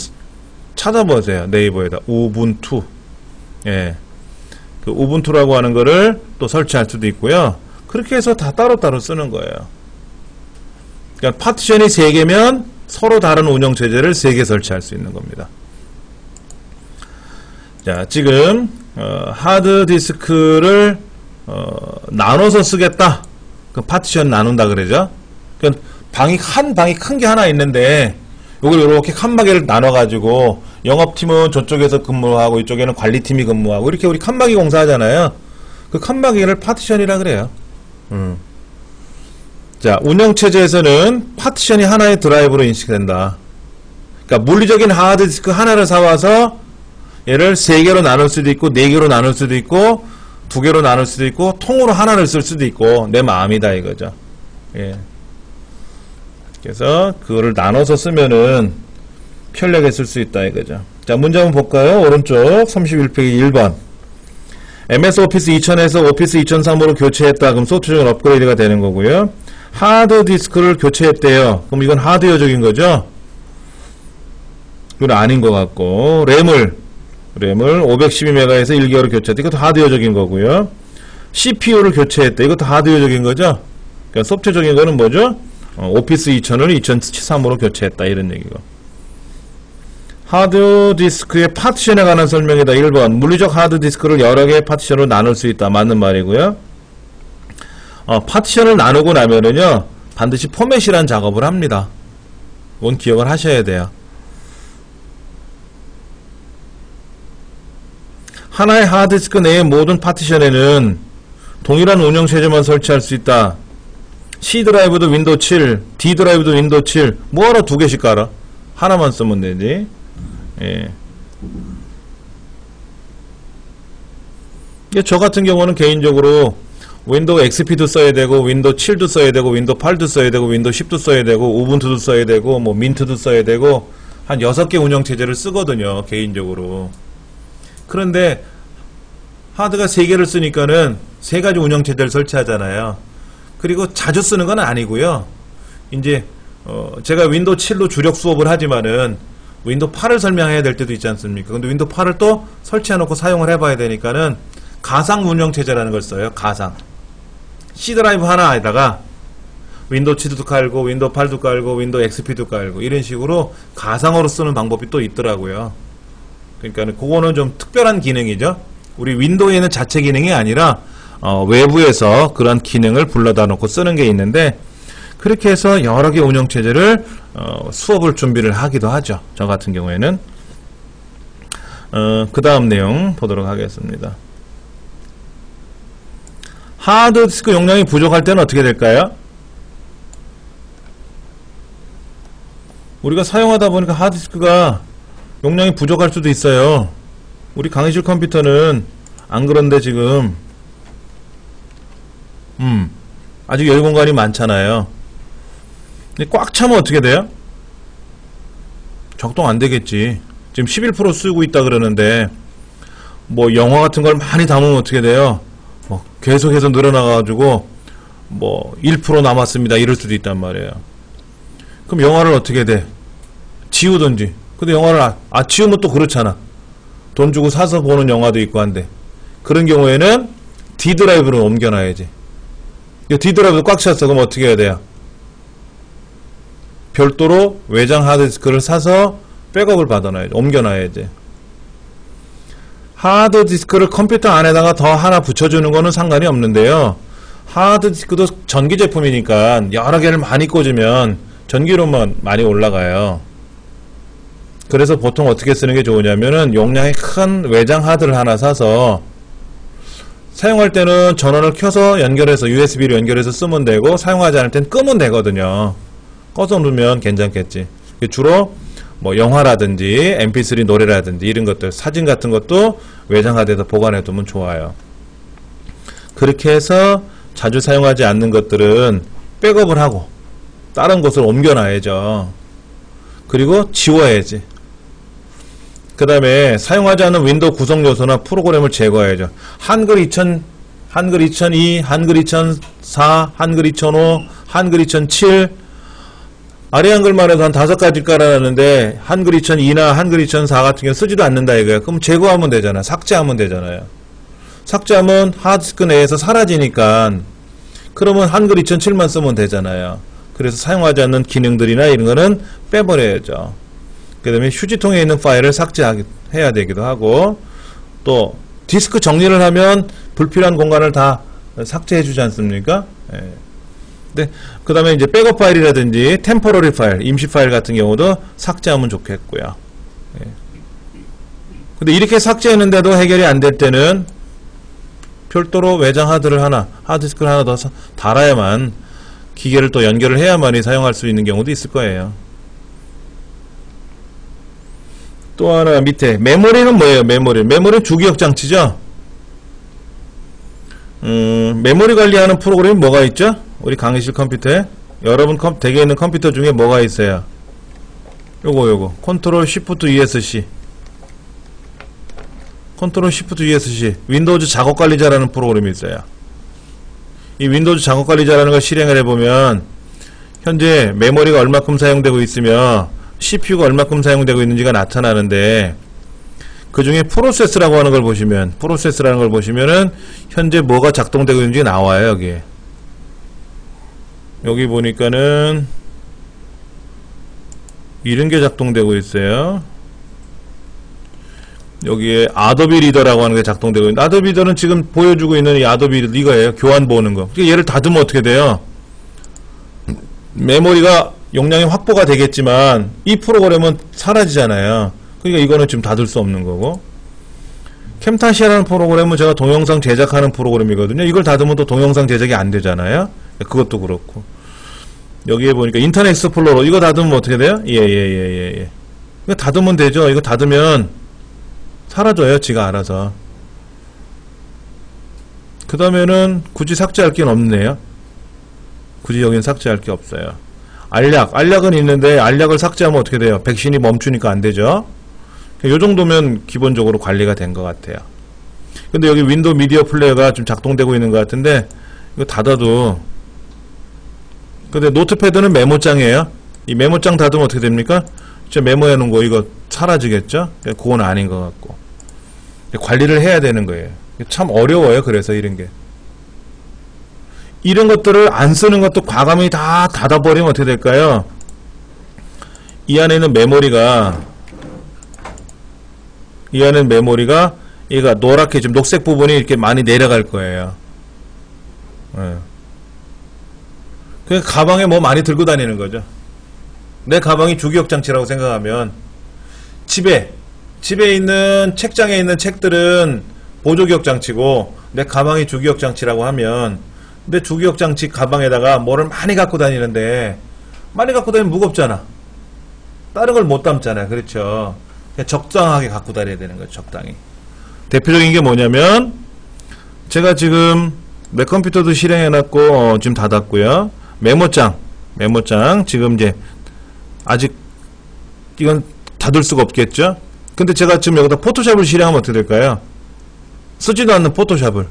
찾아보세요. 네이버에다 우분투. 예, 그 우분투라고 하는 거를 또 설치할 수도 있고요. 그렇게 해서 다 따로따로 쓰는 거예요. 그러니까 파티션이 3개면 서로 다른 운영체제를 3개 설치할 수 있는 겁니다. 자, 지금 하드디스크를 나눠서 쓰겠다. 그 파티션 나눈다 그러죠. 그러니까 한 방이 큰 게 하나 있는데 요걸 이렇게 칸막이를 나눠가지고 영업팀은 저쪽에서 근무하고 이쪽에는 관리팀이 근무하고 이렇게 우리 칸막이 공사하잖아요. 그 칸막이를 파티션이라 그래요. 자, 운영체제에서는 파티션이 하나의 드라이브로 인식된다. 그러니까 물리적인 하드디스크 하나를 사와서 얘를 3개로 나눌 수도 있고 4개로 나눌 수도 있고 2개로 나눌 수도 있고 통으로 하나를 쓸 수도 있고 내 마음이다 이거죠. 예. 그래서 그거를 나눠서 쓰면은 편리하게 쓸 수 있다 이거죠. 자, 문제 한번 볼까요? 오른쪽 31페이지 1번. MS 오피스 2000에서 오피스 2003으로 교체했다. 그럼 소프트웨어 업그레이드가 되는 거고요. 하드디스크를 교체했대요. 그럼 이건 하드웨어적인 거죠? 이건 아닌 것 같고, 램을 512MHz에서 1개월을 교체했다. 이것도 하드웨어적인 거고요. CPU를 교체했다. 이것도 하드웨어적인 거죠? 그러니까 소프트웨어적인 거는 뭐죠? 오피스 2000을 2003으로 교체했다. 이런 얘기고. 하드디스크의 파티션에 관한 설명이다. 1번. 물리적 하드디스크를 여러 개의 파티션으로 나눌 수 있다. 맞는 말이고요. 파티션을 나누고 나면은요, 반드시 포맷이란 작업을 합니다. 이건 기억을 하셔야 돼요. 하나의 하드디스크 내의 모든 파티션에는 동일한 운영체제만 설치할 수 있다. C 드라이브도 윈도우 7, D 드라이브도 윈도우 7, 뭐하러 2개씩 깔아? 하나만 쓰면 되지. 예. 저 같은 경우는 개인적으로 윈도우 XP도 써야 되고 윈도우 7도 써야 되고 윈도우 8도 써야 되고 윈도우 10도 써야 되고 우분투도 써야 되고 뭐 민트도 써야 되고 한 6개 운영체제를 쓰거든요, 개인적으로. 그런데 하드가 3개를 쓰니까는 3가지 운영체제를 설치하잖아요. 그리고 자주 쓰는 건 아니고요. 이제 제가 윈도우 7로 주력 수업을 하지만은 윈도우 8을 설명해야 될 때도 있지 않습니까? 근데 윈도우 8을 또 설치해 놓고 사용을 해봐야 되니까는 가상 운영체제라는 걸 써요. 가상. C 드라이브 하나에다가 윈도우 7도 깔고 윈도우 8도 깔고 윈도우 XP도 깔고 이런 식으로 가상으로 쓰는 방법이 또 있더라고요. 그러니까 그거는 좀 특별한 기능이죠. 우리 윈도우에는 자체 기능이 아니라 외부에서 그런 기능을 불러다 놓고 쓰는 게 있는데, 그렇게 해서 여러 개 운영체제를 수업을 준비를 하기도 하죠. 저 같은 경우에는. 그 다음 내용 보도록 하겠습니다. 하드디스크 용량이 부족할 때는 어떻게 될까요? 우리가 사용하다 보니까 하드디스크가 용량이 부족할 수도 있어요. 우리 강의실 컴퓨터는 안 그런데 지금 아직 여유 공간이 많잖아요. 근데 꽉 차면 어떻게 돼요? 적동 안 되겠지. 지금 11% 쓰고 있다 그러는데 뭐 영화 같은 걸 많이 담으면 어떻게 돼요? 뭐 계속해서 늘어나가지고 뭐 1% 남았습니다 이럴 수도 있단 말이에요. 그럼 영화를 어떻게 돼? 지우든지. 근데 영화를 지우면 또 그렇잖아. 돈 주고 사서 보는 영화도 있고 한데, 그런 경우에는 D 드라이브로 옮겨놔야지. D 드라이브도 꽉 찼어. 그럼 어떻게 해야 돼요? 별도로 외장 하드디스크를 사서 백업을 받아놔야지. 옮겨놔야지. 하드디스크를 컴퓨터 안에다가 더 하나 붙여주는 거는 상관이 없는데요. 하드디스크도 전기 제품이니까 여러 개를 많이 꽂으면 전기료만 많이 올라가요. 그래서 보통 어떻게 쓰는 게 좋으냐면은 용량이 큰 외장 하드를 하나 사서 사용할 때는 전원을 켜서 연결해서 USB로 연결해서 쓰면 되고, 사용하지 않을 땐 끄면 되거든요. 꺼서 놓으면 괜찮겠지. 주로 뭐 영화라든지 mp3 노래라든지 이런 것들, 사진 같은 것도 외장 하드에서 보관해 두면 좋아요. 그렇게 해서 자주 사용하지 않는 것들은 백업을 하고 다른 곳으로 옮겨놔야죠. 그리고 지워야지. 그 다음에 사용하지 않는 윈도우 구성 요소나 프로그램을 제거해야죠. 한글 2000, 한글 2002, 한글 2004, 한글 2005, 한글 2007, 아래 한글만 해도 한 5가지 깔아놨는데 한글 2002나 한글 2004 같은 경우 쓰지도 않는다 이거야. 그럼 제거하면 되잖아. 삭제하면 되잖아요. 삭제하면 하드디스크 내에서 사라지니까, 그러면 한글 2007만 쓰면 되잖아요. 그래서 사용하지 않는 기능들이나 이런 거는 빼버려야죠. 그 다음에 휴지통에 있는 파일을 삭제해야 되기도 하고, 또 디스크 정리를 하면 불필요한 공간을 다 삭제해 주지 않습니까? 예. 네. 그 다음에 이제 백업 파일이라든지 템포러리 파일, 임시 파일 같은 경우도 삭제하면 좋겠고요. 예. 근데 이렇게 삭제했는데도 해결이 안 될 때는 별도로 외장 하드를 하나, 하드디스크를 하나 더 달아야만, 기계를 또 연결을 해야만이 사용할 수 있는 경우도 있을 거예요. 또 하나 밑에 메모리는 뭐예요? 메모리는 주기억 장치죠. 메모리 관리하는 프로그램이 뭐가 있죠? 우리 강의실 컴퓨터에 여러분 댁에 있는 컴퓨터 중에 뭐가 있어요? 요거 컨트롤 시프트 ESC, 컨트롤 시프트 ESC, 윈도우즈 작업 관리자라는 프로그램이 있어요. 이 윈도우즈 작업 관리자라는 걸 실행을 해보면 현재 메모리가 얼마큼 사용되고 있으며 CPU가 얼마큼 사용되고 있는지가 나타나는데, 그 중에 프로세스라고 하는 걸 보시면, 프로세스라는 걸 보시면은 현재 뭐가 작동되고 있는지 나와요. 여기 보니까는 이런 게 작동되고 있어요. 여기에 아도비 리더라고 하는 게 작동되고 있는데, 아도비 리더는 지금 보여주고 있는 이 아도비 리더 이거예요. 교환 보는 거. 얘를 닫으면 어떻게 돼요? 메모리가 용량이 확보가 되겠지만 이 프로그램은 사라지잖아요. 그러니까 이거는 지금 닫을 수 없는 거고, 캠타시아라는 프로그램은 제가 동영상 제작하는 프로그램이거든요. 이걸 닫으면 또 동영상 제작이 안 되잖아요. 그것도 그렇고, 여기에 보니까 인터넷 익스플로러 이거 닫으면 어떻게 돼요? 예. 이거 닫으면 되죠. 이거 닫으면 사라져요. 지가 알아서. 그 다음에는 굳이 삭제할 게 없네요. 굳이 여긴 삭제할 게 없어요. 알약은 있는데 알약을 삭제하면 어떻게 돼요? 백신이 멈추니까 안 되죠. 요 정도면 기본적으로 관리가 된 것 같아요. 근데 여기 윈도우 미디어 플레이어가 좀 작동되고 있는 것 같은데 이거 닫아도, 근데 노트패드는 메모장이에요. 이 메모장 닫으면 어떻게 됩니까? 진짜 메모해 놓은 거 이거 사라지겠죠? 그건 아닌 것 같고 관리를 해야 되는 거예요. 참 어려워요. 그래서 이런 것들을 안 쓰는 것도 과감히 다 닫아버리면 어떻게 될까요? 이 안에 있는 메모리가 얘가 노랗게 지금 녹색 부분이 이렇게 많이 내려갈 거예요. 네. 그 가방에 뭐 많이 들고 다니는 거죠. 내 가방이 주기억 장치라고 생각하면 집에 있는 책장에 있는 책들은 보조기억 장치고 내 가방이 주기억 장치라고 하면 내 주기억 장치 가방에다가 뭐를 많이 갖고 다니는데 많이 갖고 다니면 무겁잖아. 다른 걸 못 담잖아요. 그렇죠. 그냥 적당하게 갖고 다녀야 되는 거죠. 적당히. 대표적인 게 뭐냐면 제가 지금 내 컴퓨터도 실행해놨고 지금 닫았고요. 메모장 지금 이제 아직 이건 닫을 수가 없겠죠. 근데 제가 지금 여기다 포토샵을 실행하면 어떻게 될까요? 쓰지도 않는 포토샵을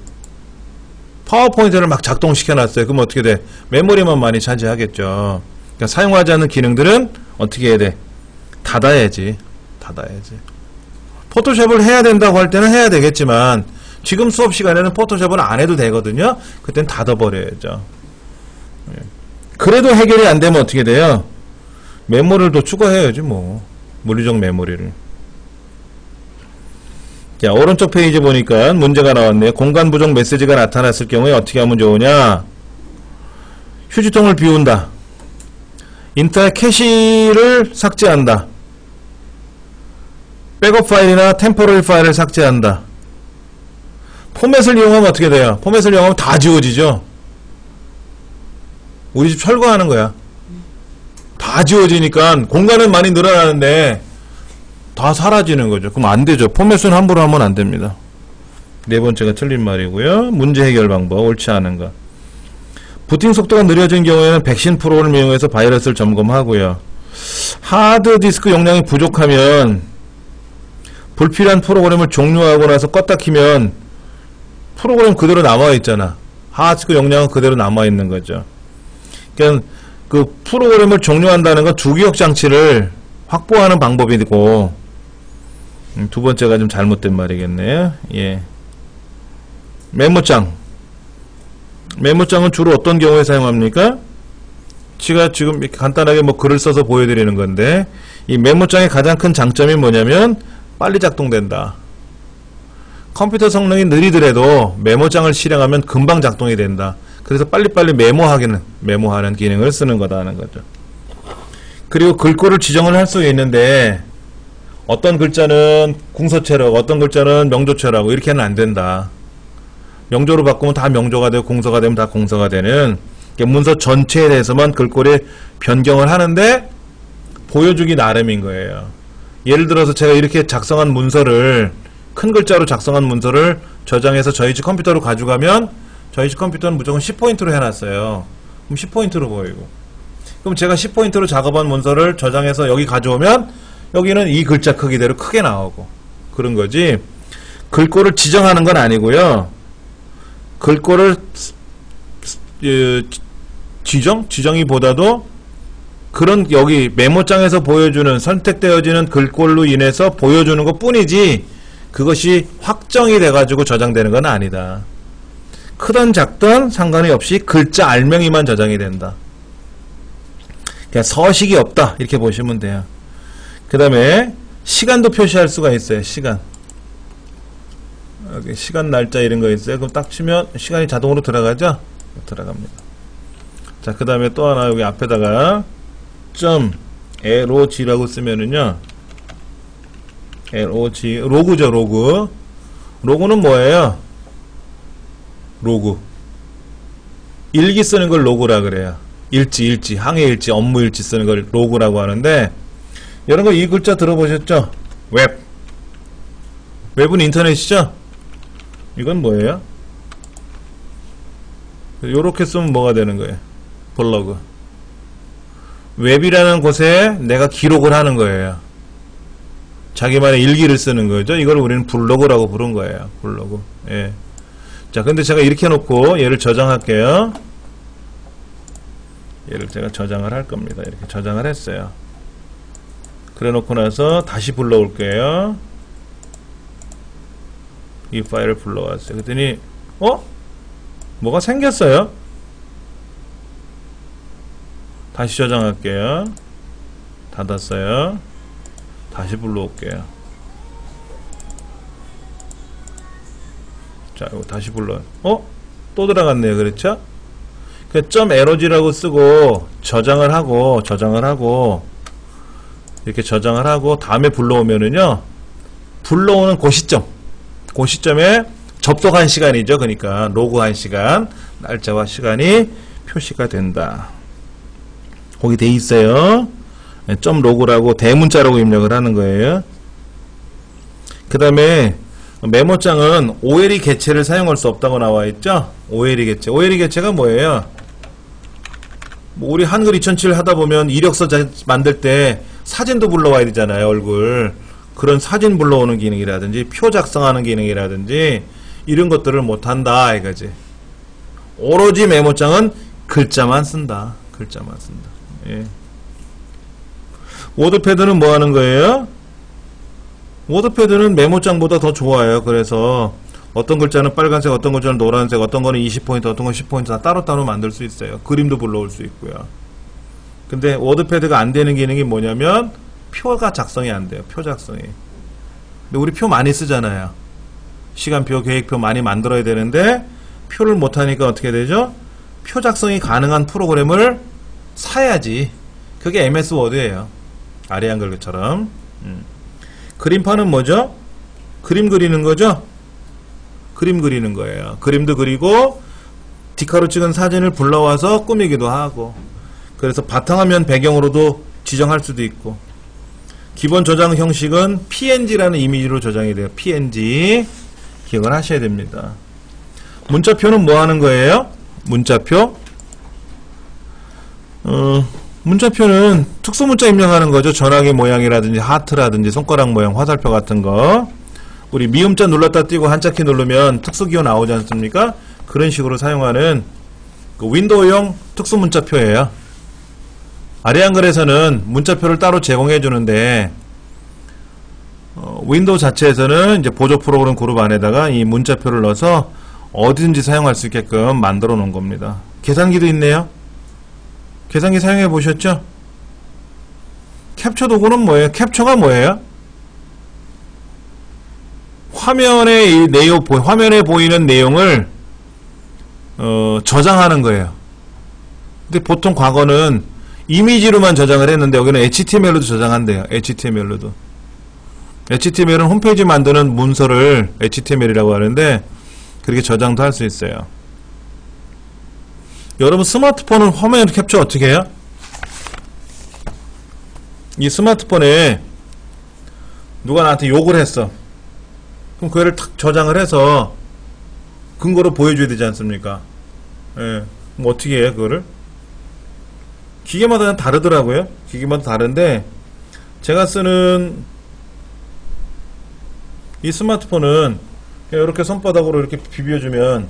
파워포인트를 막 작동시켜놨어요. 그럼 어떻게 돼? 메모리만 많이 차지하겠죠. 그러니까 사용하지 않는 기능들은 어떻게 해야 돼? 닫아야지. 포토샵을 해야 된다고 할 때는 해야 되겠지만 지금 수업 시간에는 포토샵을 안 해도 되거든요. 그땐 닫아버려야죠. 그래도 해결이 안 되면 어떻게 돼요? 메모리를 더 추가해야지 뭐. 물리적 메모리를. 자, 오른쪽 페이지 보니까 문제가 나왔네요. 공간 부족 메시지가 나타났을 경우에 어떻게 하면 좋으냐? 휴지통을 비운다. 인터넷 캐시를 삭제한다. 백업 파일이나 템포러리 파일을 삭제한다. 포맷을 이용하면 어떻게 돼요? 포맷을 이용하면 다 지워지죠? 우리 집 철거하는 거야. 다 지워지니까 공간은 많이 늘어나는데 다 사라지는 거죠. 그럼 안 되죠. 포맷은 함부로 하면 안 됩니다. 네 번째가 틀린 말이고요. 문제 해결 방법, 옳지 않은 거. 부팅 속도가 느려진 경우에는 백신 프로그램을 이용해서 바이러스를 점검하고요. 하드디스크 용량이 부족하면 불필요한 프로그램을 종료하고 나서 껐다 키면 프로그램 그대로 남아있잖아. 하드디스크 용량은 그대로 남아있는 거죠. 그러니까 그 프로그램을 종료한다는 건 주기억 장치를 확보하는 방법이고, 두 번째가 좀 잘못된 말이겠네요. 예. 메모장은 주로 어떤 경우에 사용합니까? 제가 지금 이렇게 간단하게 뭐 글을 써서 보여드리는 건데, 이 메모장의 가장 큰 장점이 뭐냐면 빨리 작동된다. 컴퓨터 성능이 느리더라도 메모장을 실행하면 금방 작동이 된다. 그래서 빨리빨리 메모하는 기능을 쓰는 거다는 거죠. 그리고 글꼴을 지정을 할 수 있는데 어떤 글자는 궁서체라고 어떤 글자는 명조체라고 이렇게는 안 된다. 명조로 바꾸면 다 명조가 되고 공서가 되면 다 공서가 되는 문서 전체에 대해서만 글꼴에 변경을 하는데 보여주기 나름인 거예요. 예를 들어서 제가 이렇게 작성한 문서를 큰 글자로 작성한 문서를 저장해서 저희 집 컴퓨터로 가져가면 저희 집 컴퓨터는 무조건 10포인트로 해놨어요. 그럼 10포인트로 보이고, 그럼 제가 10포인트로 작업한 문서를 저장해서 여기 가져오면 여기는 이 글자 크기대로 크게 나오고 그런 거지. 글꼴을 지정하는 건 아니고요. 글꼴을 지정이보다도 그런 여기 메모장에서 보여주는 선택되어지는 글꼴로 인해서 보여주는 것 뿐이지 그것이 확정이 돼가지고 저장되는 건 아니다. 크든 작든 상관이 없이 글자 알명이만 저장이 된다. 그냥 서식이 없다 이렇게 보시면 돼요. 그 다음에 시간도 표시할 수가 있어요. 시간, 여기 시간 날짜 이런 거 있어요. 그럼 딱 치면 시간이 자동으로 들어가죠? 들어갑니다. 자, 그 다음에 또 하나 여기 앞에다가 .log라고 쓰면은요, log 로그죠. 로그는 뭐예요? 로그, 일기 쓰는 걸 로그라 그래요. 일지, 항해일지, 업무일지 쓰는 걸 로그라고 하는데, 여러분 이 글자 들어보셨죠? 웹은 인터넷이죠? 이건 뭐예요? 요렇게 쓰면 뭐가 되는 거예요? 블로그. 웹이라는 곳에 내가 기록을 하는 거예요. 자기만의 일기를 쓰는 거죠. 이걸 우리는 블로그라고 부른 거예요. 블로그. 예. 자, 근데 제가 이렇게 해놓고 얘를 저장할게요. 얘를 제가 저장을 할 겁니다. 이렇게 저장을 했어요. 그래 놓고 나서 다시 불러올게요. 이 파일을 불러왔어요. 그랬더니 뭐가 생겼어요? 다시 저장할게요. 닫았어요. 다시 불러올게요. 자, 이거 다시 불러. 또 들어갔네요. 그렇죠? .erg라고 쓰고 저장을 하고 이렇게 저장을 하고 다음에 불러오면은요, 불러오는 그 시점에 접속한 시간이죠. 그러니까 로그한 시간, 날짜와 시간이 표시가 된다. 거기 돼 있어요. .로그라고 대문자라고 입력을 하는 거예요. 그 다음에 메모장은 OLE 개체를 사용할 수 없다고 나와 있죠. OLE 개체. OLE 개체가 뭐예요? 우리 한글 2007 하다 보면 이력서 만들 때 사진도 불러와야 되잖아요. 얼굴. 그런 사진 불러오는 기능이라든지 표 작성하는 기능이라든지 이런 것들을 못한다 이거지. 오로지 메모장은 글자만 쓴다. 글자만 쓴다. 예. 워드패드는 뭐 하는 거예요? 워드패드는 메모장보다 더 좋아요. 그래서 어떤 글자는 빨간색, 어떤 글자는 노란색, 어떤 거는 20포인트, 어떤 건 10포인트 다 따로따로 만들 수 있어요. 그림도 불러올 수 있고요. 근데 워드패드가 안 되는 기능이 뭐냐면 표가 작성이 안 돼요. 표 작성이. 근데 우리 표 많이 쓰잖아요. 시간표, 계획표 많이 만들어야 되는데 표를 못하니까 어떻게 되죠? 표 작성이 가능한 프로그램을 사야지. 그게 MS 워드예요. 아래 한글처럼. 그림판은 뭐죠? 그림 그리는 거죠? 그림 그리는 거예요. 그림도 그리고 디카로 찍은 사진을 불러와서 꾸미기도 하고, 그래서 바탕화면 배경으로도 지정할 수도 있고. 기본 저장 형식은 PNG라는 이미지로 저장이 돼요. PNG 기억을 하셔야 됩니다. 문자표는 뭐 하는 거예요? 문자표? 문자표는 특수문자 입력하는 거죠. 전화기 모양이라든지 하트라든지 손가락 모양, 화살표 같은 거. 우리 미음자 눌렀다 띄고 한자키 누르면 특수기호 나오지 않습니까? 그런 식으로 사용하는 그 윈도우용 특수문자표예요. 아래 한글에서는 문자표를 따로 제공해 주는데 윈도우 자체에서는 이제 보조 프로그램 그룹 안에다가 이 문자표를 넣어서 어디든지 사용할 수 있게끔 만들어 놓은 겁니다. 계산기도 있네요. 계산기 사용해 보셨죠? 캡처 도구는 뭐예요? 캡처가 뭐예요? 화면에 이 내용, 화면에 보이는 내용을 저장하는 거예요. 근데 보통 과거는 이미지로만 저장을 했는데 여기는 HTML로도 저장한대요. HTML로도. HTML은 홈페이지 만드는 문서를 HTML이라고 하는데 그렇게 저장도 할 수 있어요. 여러분 스마트폰은 화면 캡처 어떻게 해요? 이 스마트폰에 누가 나한테 욕을 했어. 그럼 그거를 탁 저장을 해서 근거로 보여줘야 되지 않습니까? 예. 그럼 어떻게 해요, 그거를? 기계마다 다르더라고요. 기계마다 다른데, 제가 쓰는 이 스마트폰은 그냥 이렇게 손바닥으로 이렇게 비벼주면은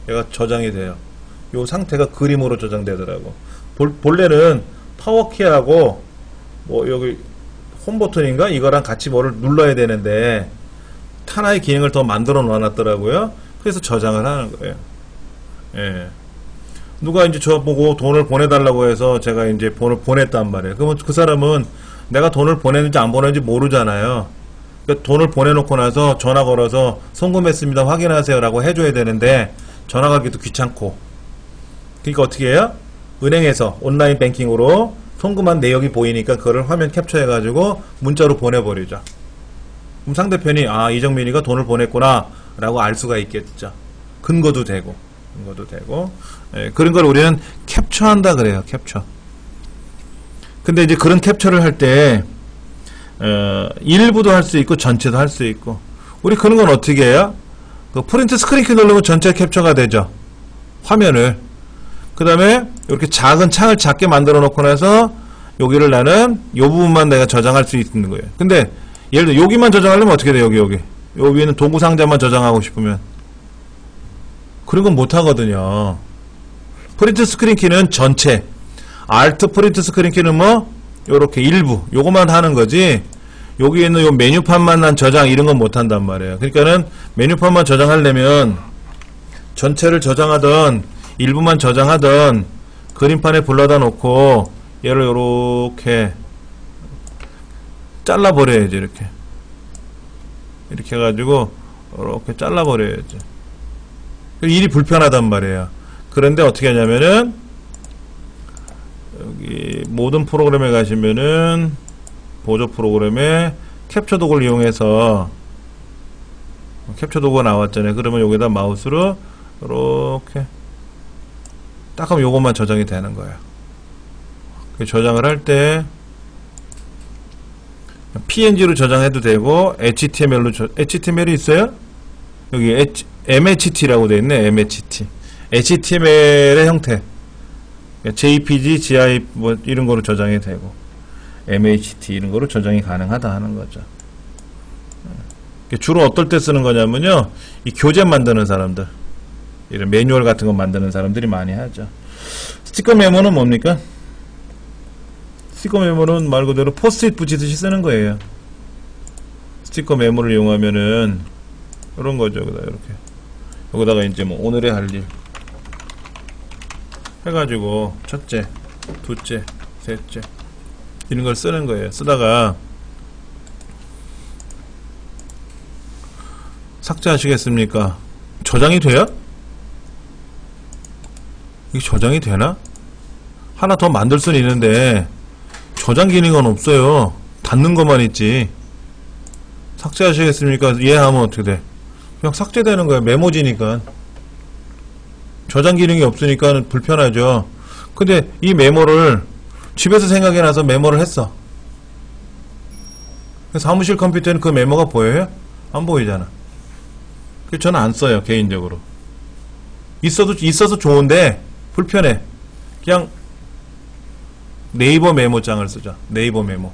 얘가 저장이 돼요. 요 상태가 그림으로 저장되더라고. 본래는 파워키하고 뭐 여기 홈 버튼인가 이거랑 같이 뭐를 눌러야 되는데 하나의 기능을 더 만들어 놨더라고요. 그래서 저장을 하는 거예요. 예. 누가 이제 저 보고 돈을 보내달라고 해서 제가 이제 돈을 보냈단 말이에요. 그러면 그 사람은 내가 돈을 보냈는지 안 보냈는지 모르잖아요. 그러니까 돈을 보내놓고 나서 전화 걸어서 송금했습니다 확인하세요 라고 해줘야 되는데 전화 가기도 귀찮고, 그러니까 어떻게 해요? 은행에서 온라인 뱅킹으로 송금한 내역이 보이니까 그거를 화면 캡처해 가지고 문자로 보내버리죠. 그럼 상대편이 아 이정민이가 돈을 보냈구나 라고 알 수가 있겠죠. 근거도 되고 예, 그런 걸 우리는 캡처한다 그래요. 캡처. 근데 이제 그런 캡처를 할 때 일부도 할 수 있고 전체도 할 수 있고, 우리 그런 건 어떻게 해요? 그 프린트 스크린 키 누르면 전체 캡처가 되죠. 화면을. 그 다음에 이렇게 작은 창을 작게 만들어 놓고 나서 여기를 나는 요 부분만 내가 저장할 수 있는 거예요. 근데 예를 들어 여기만 저장하려면 어떻게 돼요? 여기 위에는 도구 상자만 저장하고 싶으면 그런 건 못 하거든요. 프린트 스크린 키는 전체, 알트 프린트 스크린 키는 뭐 요렇게 일부 요것만 하는 거지, 여기 있는 요 메뉴판만 난 저장 이런 건 못 한단 말이에요. 그러니까는 메뉴판만 저장하려면 전체를 저장하던 일부만 저장하던 그림판에 불러다 놓고 얘를 요렇게 잘라버려야지. 이렇게 해가지고 이렇게 잘라버려야지. 일이 불편하단 말이에요. 그런데 어떻게 하냐면은 여기 모든 프로그램에 가시면은 보조 프로그램에 캡처 도구를 이용해서 캡처 도구가 나왔잖아요. 그러면 여기다 마우스로 이렇게 딱 하면 요것만 저장이 되는 거예요. 저장을 할 때 PNG로 저장해도 되고 HTML로 HTML이 있어요? 여기 MHT라고 되어 있네. MHT. HTML의 형태. JPG, GIF 뭐 이런 거로 저장이 되고 MHT 이런 거로 저장이 가능하다 하는 거죠. 주로 어떨 때 쓰는 거냐면요, 이 교재 만드는 사람들, 이런 매뉴얼 같은 거 만드는 사람들이 많이 하죠. 스티커 메모는 뭡니까? 스티커 메모는 말 그대로 포스트잇 붙이듯이 쓰는 거예요. 스티커 메모를 이용하면은 이런 거죠. 이렇게 여기다가 이제 뭐 오늘의 할 일 해가지고 첫째, 둘째, 셋째 이런 걸 쓰는 거예요. 쓰다가 삭제하시겠습니까? 저장이 돼요? 이게 저장이 되나? 하나 더 만들 수는 있는데 저장 기능은 없어요. 닫는 것만 있지. 삭제하시겠습니까? 예 하면 어떻게 돼? 그냥 삭제되는 거예요. 메모지니까. 저장 기능이 없으니까 불편하죠. 근데 이 메모를 집에서 생각이 나서 메모를 했어. 사무실 컴퓨터에는 그 메모가 보여요? 안 보이잖아. 그래서 저는 안 써요. 개인적으로. 있어서 좋은데 불편해. 그냥 네이버 메모장을 쓰죠. 네이버 메모.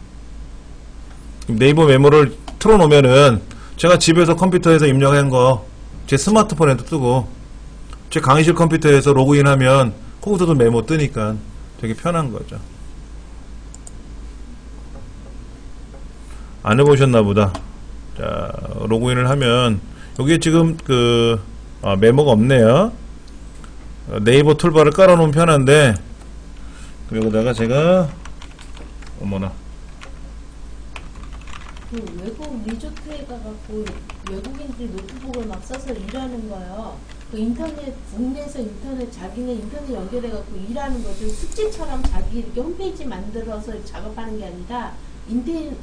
네이버 메모를 틀어놓으면은 제가 집에서 컴퓨터에서 입력한 거 제 스마트폰에도 뜨고 제 강의실 컴퓨터에서 로그인하면 거기서도 메모 뜨니까 되게 편한 거죠. 안 해보셨나 보다. 자, 로그인을 하면 여기에 지금 메모가 없네요. 네이버 툴바를 깔아놓으면 편한데 여기다가 제가 어머나 그 외국 리조트에 가갖고 외국인들이 노트북을 막 써서 일하는 거요. 그 인터넷 국내에서 인터넷 자기네 인터넷 연결해갖고 일하는 거죠. 숙제처럼 자기 이렇게 홈페이지 만들어서 작업하는 게 아니라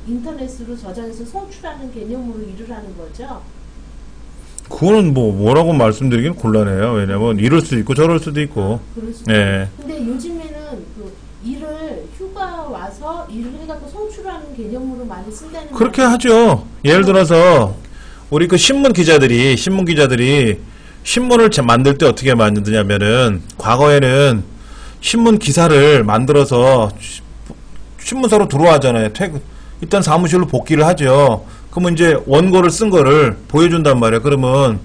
인터넷으로 저장해서 송출하는 개념으로 일을 하는 거죠. 그거는 뭐라고 말씀드리기는 곤란해요. 왜냐면 이럴 수도 있고 저럴 수도 있고. 그럴 수도 예. 근데 요즘에는 그 일을 휴가 와서 일을 해갖고 송출하는 개념으로 많이 쓴다는 그렇게 하죠. 예를 들어서 우리 그 신문 기자들이 신문을 만들 때 어떻게 만드냐면은 과거에는 신문 기사를 만들어서 신문사로 들어와잖아요. 일단 사무실로 복귀를 하죠. 그러면 이제 원고를 쓴 거를 보여준단 말이에요. 그러면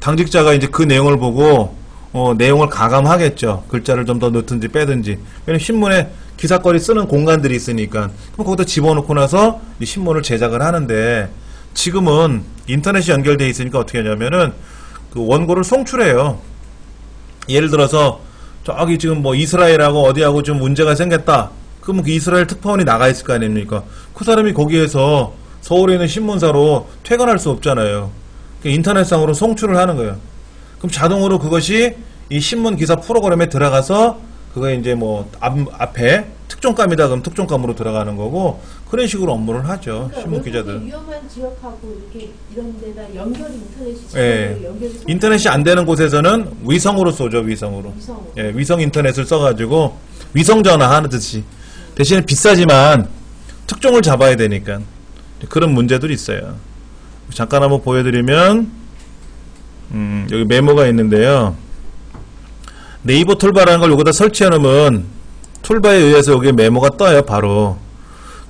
당직자가 이제 그 내용을 보고 내용을 가감하겠죠. 글자를 좀 더 넣든지 빼든지. 왜냐면 신문에 기사거리 쓰는 공간들이 있으니까. 그럼 거기다 집어넣고 나서 이 신문을 제작을 하는데 지금은 인터넷이 연결되어 있으니까 어떻게 하냐면은 그 원고를 송출해요. 예를 들어서 저기 지금 뭐 이스라엘하고 어디하고 좀 문제가 생겼다. 그러면 그 이스라엘 특파원이 나가 있을 거 아닙니까? 그 사람이 거기에서 서울에 있는 신문사로 퇴근할 수 없잖아요. 인터넷상으로 송출을 하는 거예요. 그럼 자동으로 그것이 이 신문 기사 프로그램에 들어가서 그거 이제 뭐 앞에 특종감이다 그럼 특종감으로 들어가는 거고 그런 식으로 업무를 하죠. 그러니까 신문 기자들. 위험한 지역하고 이렇게 이런 데다 연결이 인터넷이 예. 연결이 인터넷이 안 되는 곳에서는 위성으로 쏘죠. 위성으로. 예, 위성 인터넷을 써가지고 위성 전화 하듯이. 대신에 비싸지만 특종을 잡아야 되니까 그런 문제들이 있어요. 잠깐 한번 보여드리면 여기 메모가 있는데요. 네이버 툴바라는 걸 여기다 설치해 놓으면 툴바에 의해서 여기 메모가 떠요, 바로.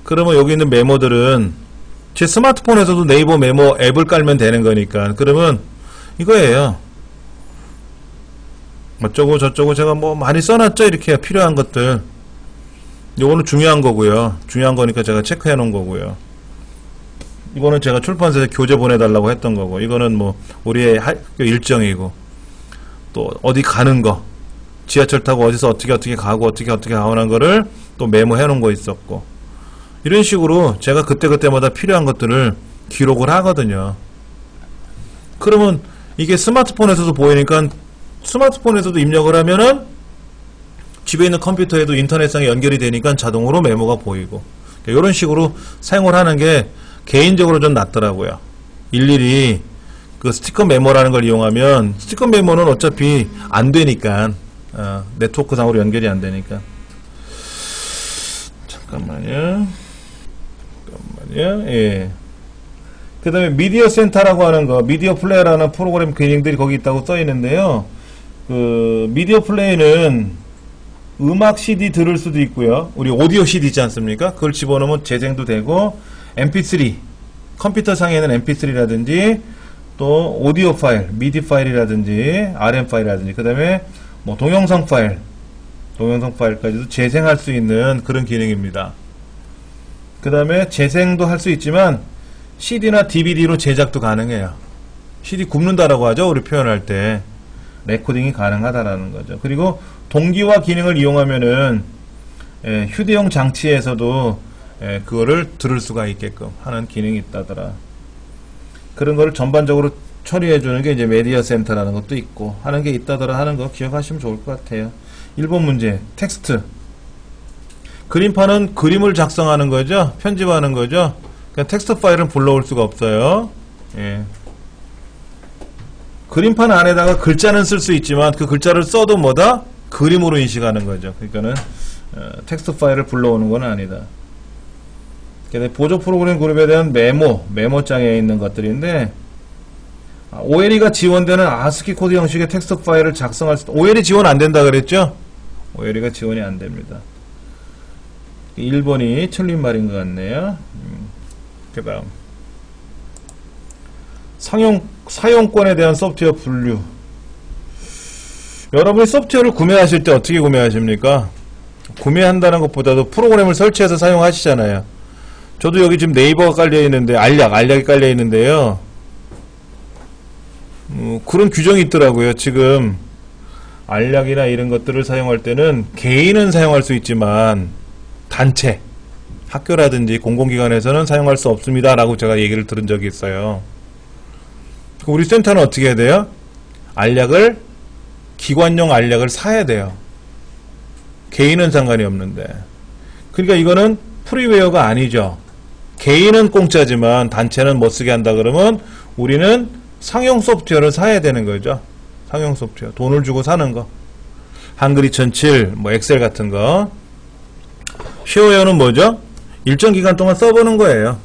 그러면 여기 있는 메모들은 제 스마트폰에서도 네이버 메모 앱을 깔면 되는 거니까. 그러면 이거예요. 어쩌고 저쩌고 제가 뭐 많이 써놨죠, 이렇게 필요한 것들. 요거는 중요한 거고요. 중요한 거니까 제가 체크해 놓은 거고요. 이거는 제가 출판사에서 교재 보내달라고 했던 거고, 이거는 뭐 우리의 학교 일정이고, 또 어디 가는 거, 지하철 타고 어디서 어떻게 가고 어떻게 가고 거를 또 메모해 놓은 거 있었고, 이런 식으로 제가 그때마다 필요한 것들을 기록을 하거든요. 그러면 이게 스마트폰에서도 보이니까 스마트폰에서도 입력을 하면은 집에 있는 컴퓨터에도 인터넷상에 연결이 되니까 자동으로 메모가 보이고, 이런 식으로 사용을 하는 게 개인적으로 좀 낫더라고요. 일일이 그 스티커 메모라는 걸 이용하면, 스티커 메모는 어차피 안 되니까, 네트워크상으로 연결이 안 되니까. 잠깐만요. 예. 그 다음에 미디어 센터라고 하는 거, 미디어 플레이어라는 프로그램 기능들이 거기 있다고 써 있는데요. 그 미디어 플레이는 음악 CD 들을 수도 있고요. 우리 오디오 CD 있지 않습니까? 그걸 집어넣으면 재생도 되고, MP3, 컴퓨터 상에는 MP3라든지 또 오디오 파일, 미디 파일이라든지 RM 파일이라든지, 그 다음에 뭐 동영상 파일까지도 재생할 수 있는 그런 기능입니다. 그 다음에 재생도 할 수 있지만 CD나 DVD로 제작도 가능해요. CD 굽는다라고 하죠, 우리 표현할 때. 레코딩이 가능하다라는 거죠. 그리고 동기화 기능을 이용하면은 휴대용 장치에서도 그거를 들을 수가 있게끔 하는 기능이 있다더라. 그런 거를 전반적으로 처리해주는 게 이제 메디어 센터라는 것도 있고 하는 게 있다더라 하는 거 기억하시면 좋을 것 같아요. 1번 문제, 텍스트. 그림판은 그림을 작성하는 거죠. 편집하는 거죠. 그러니까 텍스트 파일은 불러올 수가 없어요. 예. 그림판 안에다가 글자는 쓸 수 있지만 그 글자를 써도 뭐다? 그림으로 인식하는 거죠. 그러니까는 텍스트 파일을 불러오는 건 아니다. 보조 프로그램 그룹에 대한 메모장에 있는 것들인데, OLE가 지원되는 ASCII 코드 형식의 텍스트 파일을 작성할 수, OLE 지원 안 된다 그랬죠? OLE가 지원이 안 됩니다. 1번이 틀린 말인 것 같네요. 그 다음. 사용권에 대한 소프트웨어 분류. 여러분이 소프트웨어를 구매하실 때 어떻게 구매하십니까? 구매한다는 것보다도 프로그램을 설치해서 사용하시잖아요. 저도 여기 지금 네이버가 깔려있는데, 알약이 깔려있는데요. 그런 규정이 있더라고요. 지금 알약이나 이런 것들을 사용할 때는 개인은 사용할 수 있지만 단체, 학교라든지 공공기관에서는 사용할 수 없습니다 라고 제가 얘기를 들은 적이 있어요. 우리 센터는 어떻게 해야 돼요? 기관용 알약을 사야 돼요. 개인은 상관이 없는데. 그러니까 이거는 프리웨어가 아니죠. 개인은 공짜지만 단체는 못 쓰게 한다 그러면 우리는 상용 소프트웨어를 사야 되는 거죠. 상용 소프트웨어. 돈을 주고 사는 거. 한글 2007, 뭐 엑셀 같은 거. 쉐어웨어는 뭐죠? 일정 기간 동안 써보는 거예요.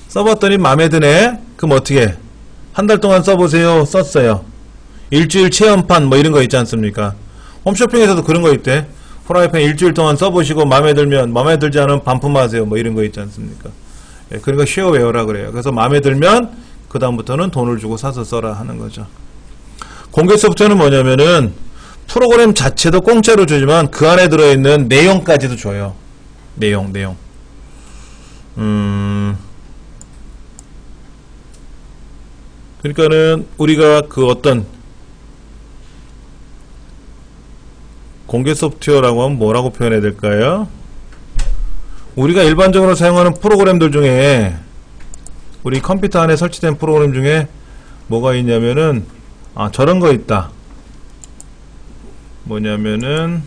써봤더니 마음에 드네? 그럼 어떻게? 한 달 동안 써보세요. 썼어요. 일주일 체험판 뭐 이런 거 있지 않습니까? 홈쇼핑에서도 그런 거 있대. 프라이팬 일주일 동안 써보시고 마음에 들지 않으면 반품하세요. 뭐 이런 거 있지 않습니까? 예, 그러니까 쉐어웨어라 그래요. 그래서 마음에 들면 그 다음부터는 돈을 주고 사서 써라 하는 거죠. 공개 소프트웨어는 뭐냐면은 프로그램 자체도 공짜로 주지만 그 안에 들어있는 내용까지도 줘요. 내용. 그러니까는 우리가 그 어떤 공개 소프트웨어라고 하면 뭐라고 표현해야 될까요? 우리가 일반적으로 사용하는 프로그램들 중에 우리 컴퓨터 안에 설치된 프로그램 중에 뭐가 있냐면은 저런 거 있다. 뭐냐면은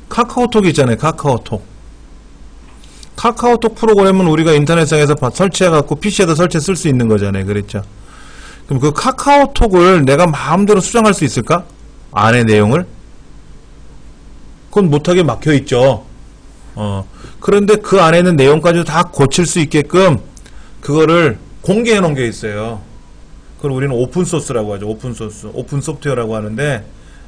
카카오톡 있잖아요. 카카오톡 프로그램은 우리가 인터넷상에서 설치해갖고 PC에다 설치해 쓸 수 있는 거잖아요. 그랬죠. 그럼 그 카카오톡을 내가 마음대로 수정할 수 있을까? 안의 내용을? 그건 못하게 막혀있죠. 그런데 그 안에 있는 내용까지 다 고칠 수 있게끔 그거를 공개해 놓은 게 있어요. 그걸 우리는 오픈 소스라고 하죠. 오픈 소스, 오픈 소프트웨어라고 하는데,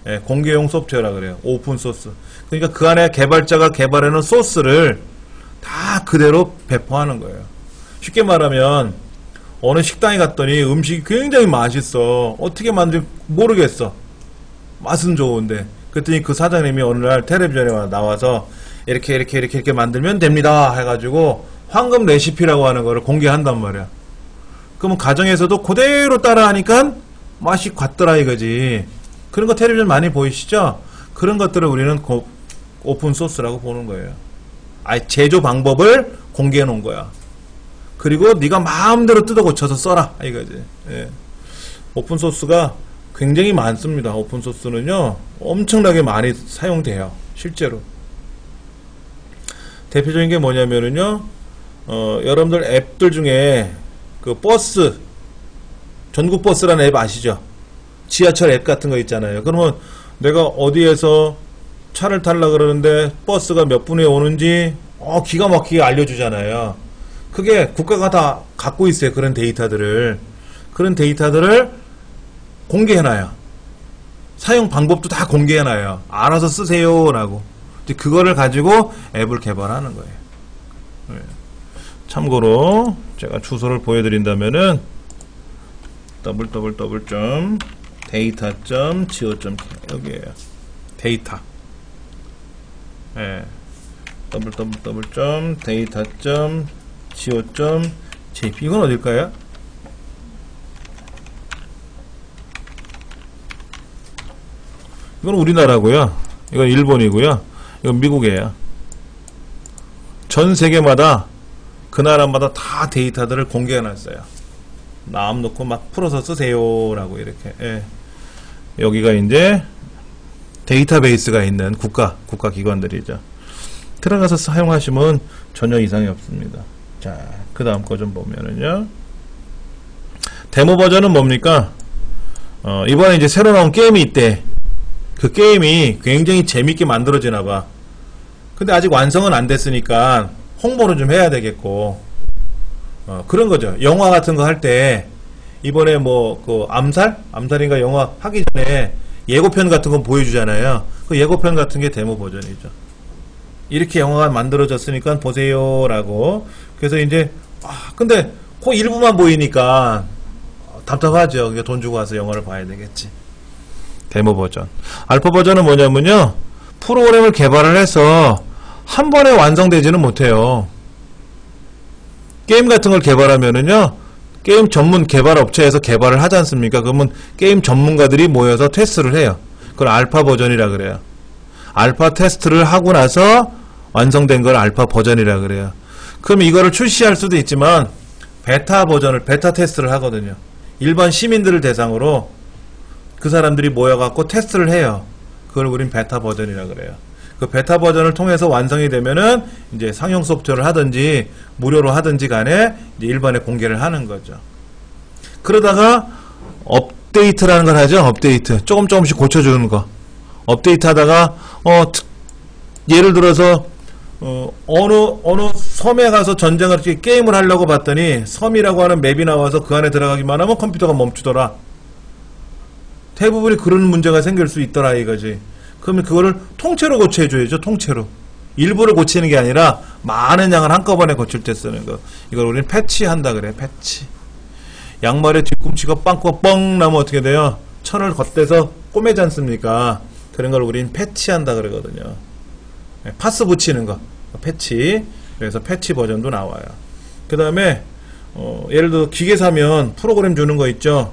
예, 공개용 소프트웨어라 그래요. 오픈 소스. 그러니까 그 안에 개발자가 개발해 놓은 소스를 다 그대로 배포하는 거예요. 쉽게 말하면 어느 식당에 갔더니 음식이 굉장히 맛있어. 어떻게 만들지 모르겠어. 맛은 좋은데. 그랬더니 그 사장님이 어느 날 텔레비전에 나와서 이렇게 만들면 됩니다 해가지고 황금 레시피라고 하는 거를 공개한단 말이야. 그러면 가정에서도 그대로 따라하니까 맛이 같더라 이거지. 그런 거 텔레비전 많이 보이시죠? 그런 것들을 우리는 오픈 소스라고 보는 거예요. 아예 제조 방법을 공개해 놓은 거야. 그리고 네가 마음대로 뜯어 고쳐서 써라 이거지. 예. 오픈 소스가 굉장히 많습니다. 오픈 소스는요 엄청나게 많이 사용돼요. 실제로 대표적인 게 뭐냐면은요 여러분들 앱들 중에 그 버스 전국 버스라는 앱 아시죠? 지하철 앱 같은 거 있잖아요. 그러면 내가 어디에서 차를 타려고 그러는데 버스가 몇 분에 오는지 기가 막히게 알려주잖아요. 그게 국가가 다 갖고 있어요. 그런 데이터들을 공개해놔요. 사용 방법도 다 공개해놔요. 알아서 쓰세요 라고. 그거를 가지고 앱을 개발하는 거예요. 참고로 제가 주소를 보여드린다면은 www.data.go.kr 여기에요. 데이터. 예. www.data.go.jp 이건 어딜까요? 이건 우리나라고요. 이건 일본이고요. 이건 미국이에요. 전 세계마다 그 나라마다 다 데이터들을 공개해놨어요. 남 놓고 막 풀어서 쓰세요라고 이렇게. 예. 여기가 이제 데이터베이스가 있는 국가 기관들이죠. 들어가서 사용하시면 전혀 이상이 없습니다. 자, 그 다음 거 좀 보면은요. 데모 버전은 뭡니까? 이번에 이제 새로 나온 게임이 있대. 그 게임이 굉장히 재밌게 만들어지나봐. 근데 아직 완성은 안 됐으니까 홍보를 좀 해야 되겠고, 그런 거죠. 영화 같은 거 할 때, 이번에 그 암살인가 영화 하기 전에 예고편 같은 거 보여주잖아요. 그 예고편 같은 게 데모 버전이죠. 이렇게 영화가 만들어졌으니까 보세요 라고. 그래서 이제 근데 그 일부만 보이니까 답답하죠. 돈 주고 와서 영화를 봐야 되겠지. 데모 버전. 알파 버전은 뭐냐면요, 프로그램을 개발을 해서 한 번에 완성되지는 못해요. 게임 같은 걸 개발하면은요, 게임 전문 개발 업체에서 개발을 하지 않습니까? 그러면 게임 전문가들이 모여서 테스트를 해요. 그걸 알파 버전이라 그래요. 알파 테스트를 하고 나서 완성된 걸 알파 버전이라 그래요. 그럼 이거를 출시할 수도 있지만 베타 테스트를 하거든요. 일반 시민들을 대상으로 그 사람들이 모여갖고 테스트를 해요. 그걸 우린 베타 버전이라 그래요. 그 베타 버전을 통해서 완성이 되면은 이제 상용 소프트웨어를 하든지 무료로 하든지 간에 이제 일반에 공개를 하는 거죠. 그러다가 업데이트라는 걸 하죠. 업데이트. 조금씩 고쳐주는 거. 업데이트 하다가 예를 들어서 어느 섬에 가서 전쟁을 이렇게 게임을 하려고 봤더니 섬이라고 하는 맵이 나와서 그 안에 들어가기만 하면 컴퓨터가 멈추더라. 대부분이 그런 문제가 생길 수 있더라 이거지. 그러면 그거를 통째로 고쳐줘야죠. 통째로. 일부를 고치는 게 아니라 많은 양을 한꺼번에 고칠 때 쓰는 거. 이걸 우리는 패치한다 그래. 패치. 양말의 뒤꿈치가 빵꾸가 뻥 나면 어떻게 돼요? 천을 겉대서 꼬매지 않습니까? 그런 걸 우리는 패치한다 그러거든요. 파스 붙이는 거. 패치. 그래서 패치 버전도 나와요. 그 다음에 예를 들어 기계 사면 프로그램 주는 거 있죠.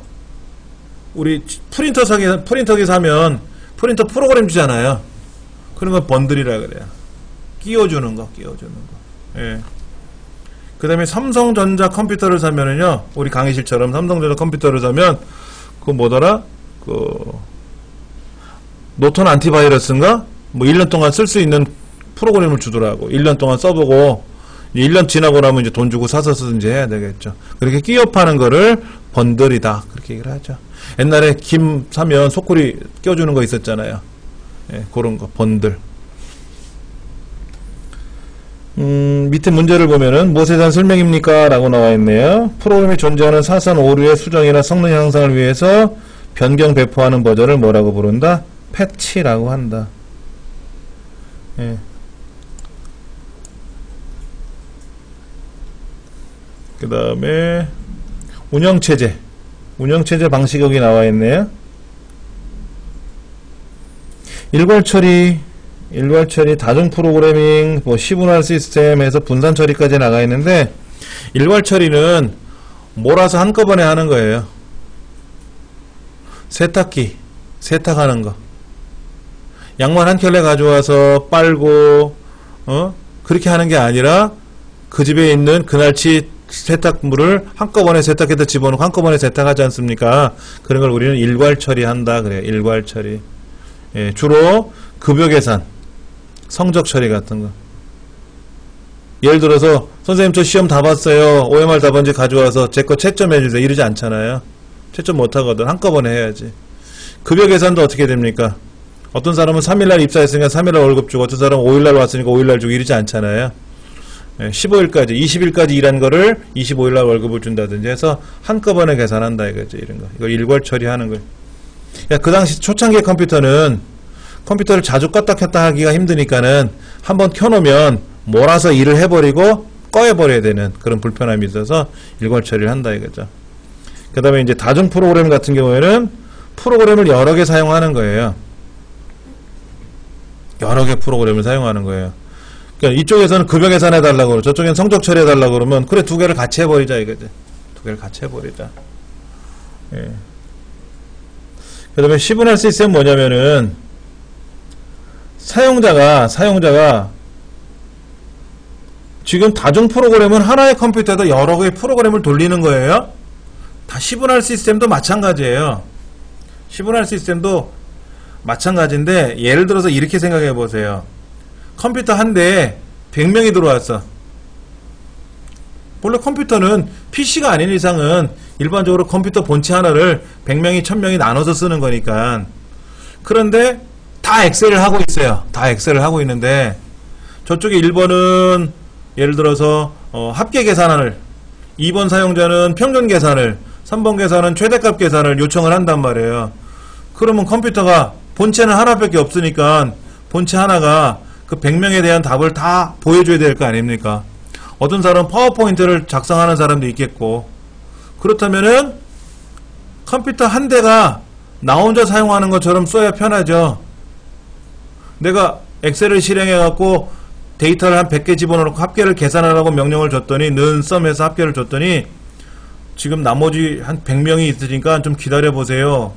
우리 프린터기 사면 프린터 프로그램 주잖아요. 그런 건 번들이라 그래요. 끼워주는 거. 예. 그 다음에 삼성전자 컴퓨터를 사면은요, 우리 강의실처럼 삼성전자 컴퓨터를 사면, 노턴 안티바이러스인가? 1년 동안 쓸 수 있는 프로그램을 주더라고. 1년 동안 써보고, 1년 지나고 나면 이제 돈 주고 사서 쓰든지 해야 되겠죠. 그렇게 끼워 파는 거를 번들이다. 그렇게 얘기를 하죠. 옛날에 김 사면 소쿠리 껴주는 거 있었잖아요. 예, 그런 거, 번들. 밑에 문제를 보면은 무엇에 대한 설명입니까? 라고 나와 있네요. 프로그램이 존재하는 사선 오류의 수정이나 성능 향상을 위해서 변경 배포하는 버전을 뭐라고 부른다? 패치라고 한다. 예. 그 다음에 운영체제 방식 여기 나와 있네요. 일괄 처리, 다중 프로그래밍, 시분할 시스템에서 분산 처리까지 나가 있는데, 일괄 처리는 몰아서 한꺼번에 하는 거예요. 세탁기, 세탁하는 거. 양말 한 켤레 가져와서 빨고, 그렇게 하는 게 아니라, 그 집에 있는 그날치 세탁물을 한꺼번에 세탁기에다 집어넣고 한꺼번에 세탁하지 않습니까? 그런 걸 우리는 일괄 처리한다 그래요. 일괄 처리. 예, 주로 급여 계산, 성적 처리 같은 거. 예를 들어서 선생님 저 시험 다 봤어요. OMR 답안지 가져와서 제 거 채점 해주세요. 이러지 않잖아요. 채점 못하거든. 한꺼번에 해야지. 급여 계산도 어떻게 됩니까? 어떤 사람은 3일날 입사했으니까 3일날 월급 주고 어떤 사람은 5일날 왔으니까 5일날 주고 이러지 않잖아요. 15일까지, 20일까지 일한 거를 25일날 월급을 준다든지 해서 한꺼번에 계산한다 이거죠. 이런 거. 이걸 일괄 처리하는 거예요. 그 당시 초창기 컴퓨터는 컴퓨터를 자주 껐다 켰다 하기가 힘드니까는 한번 켜놓으면 몰아서 일을 해버리고 꺼해버려야 되는 그런 불편함이 있어서 일괄 처리를 한다 이거죠. 그 다음에 이제 다중 프로그램 같은 경우에는 프로그램을 여러 개 사용하는 거예요. 여러 개 프로그램을 사용하는 거예요. 그러니까 이쪽에서는 급여 계산해달라고 그러고 저쪽엔 성적 처리해달라고 그러면 그래 두 개를 같이 해버리자 이거지. 두 개를 같이 해버리자. 예. 그 다음에 시분할 시스템은 뭐냐면은 사용자가 지금 다중 프로그램은 하나의 컴퓨터에다 여러 개의 프로그램을 돌리는 거예요. 다 시분할 시스템도 마찬가지예요. 시분할 시스템도 마찬가지인데 예를 들어서 이렇게 생각해 보세요. 컴퓨터 한 대에 100명이 들어왔어. 원래 컴퓨터는 PC가 아닌 이상은 일반적으로 컴퓨터 본체 하나를 100명이 1000명이 나눠서 쓰는 거니까. 그런데 다 엑셀을 하고 있어요. 다 엑셀을 하고 있는데 저쪽에 1번은 예를 들어서 합계 계산을, 2번 사용자는 평균 계산을, 3번 계산은 최대값 계산을 요청을 한단 말이에요. 그러면 컴퓨터가 본체는 하나밖에 없으니까 본체 하나가 그 100명에 대한 답을 다 보여줘야 될 거 아닙니까? 어떤 사람은 파워포인트를 작성하는 사람도 있겠고. 그렇다면은 컴퓨터 한 대가 나 혼자 사용하는 것처럼 써야 편하죠. 내가 엑셀을 실행해갖고 데이터를 한 100개 집어넣고 합계를 계산하라고 명령을 줬더니 는썸해서 합계를 줬더니 지금 나머지 한 100명이 있으니까 좀 기다려보세요.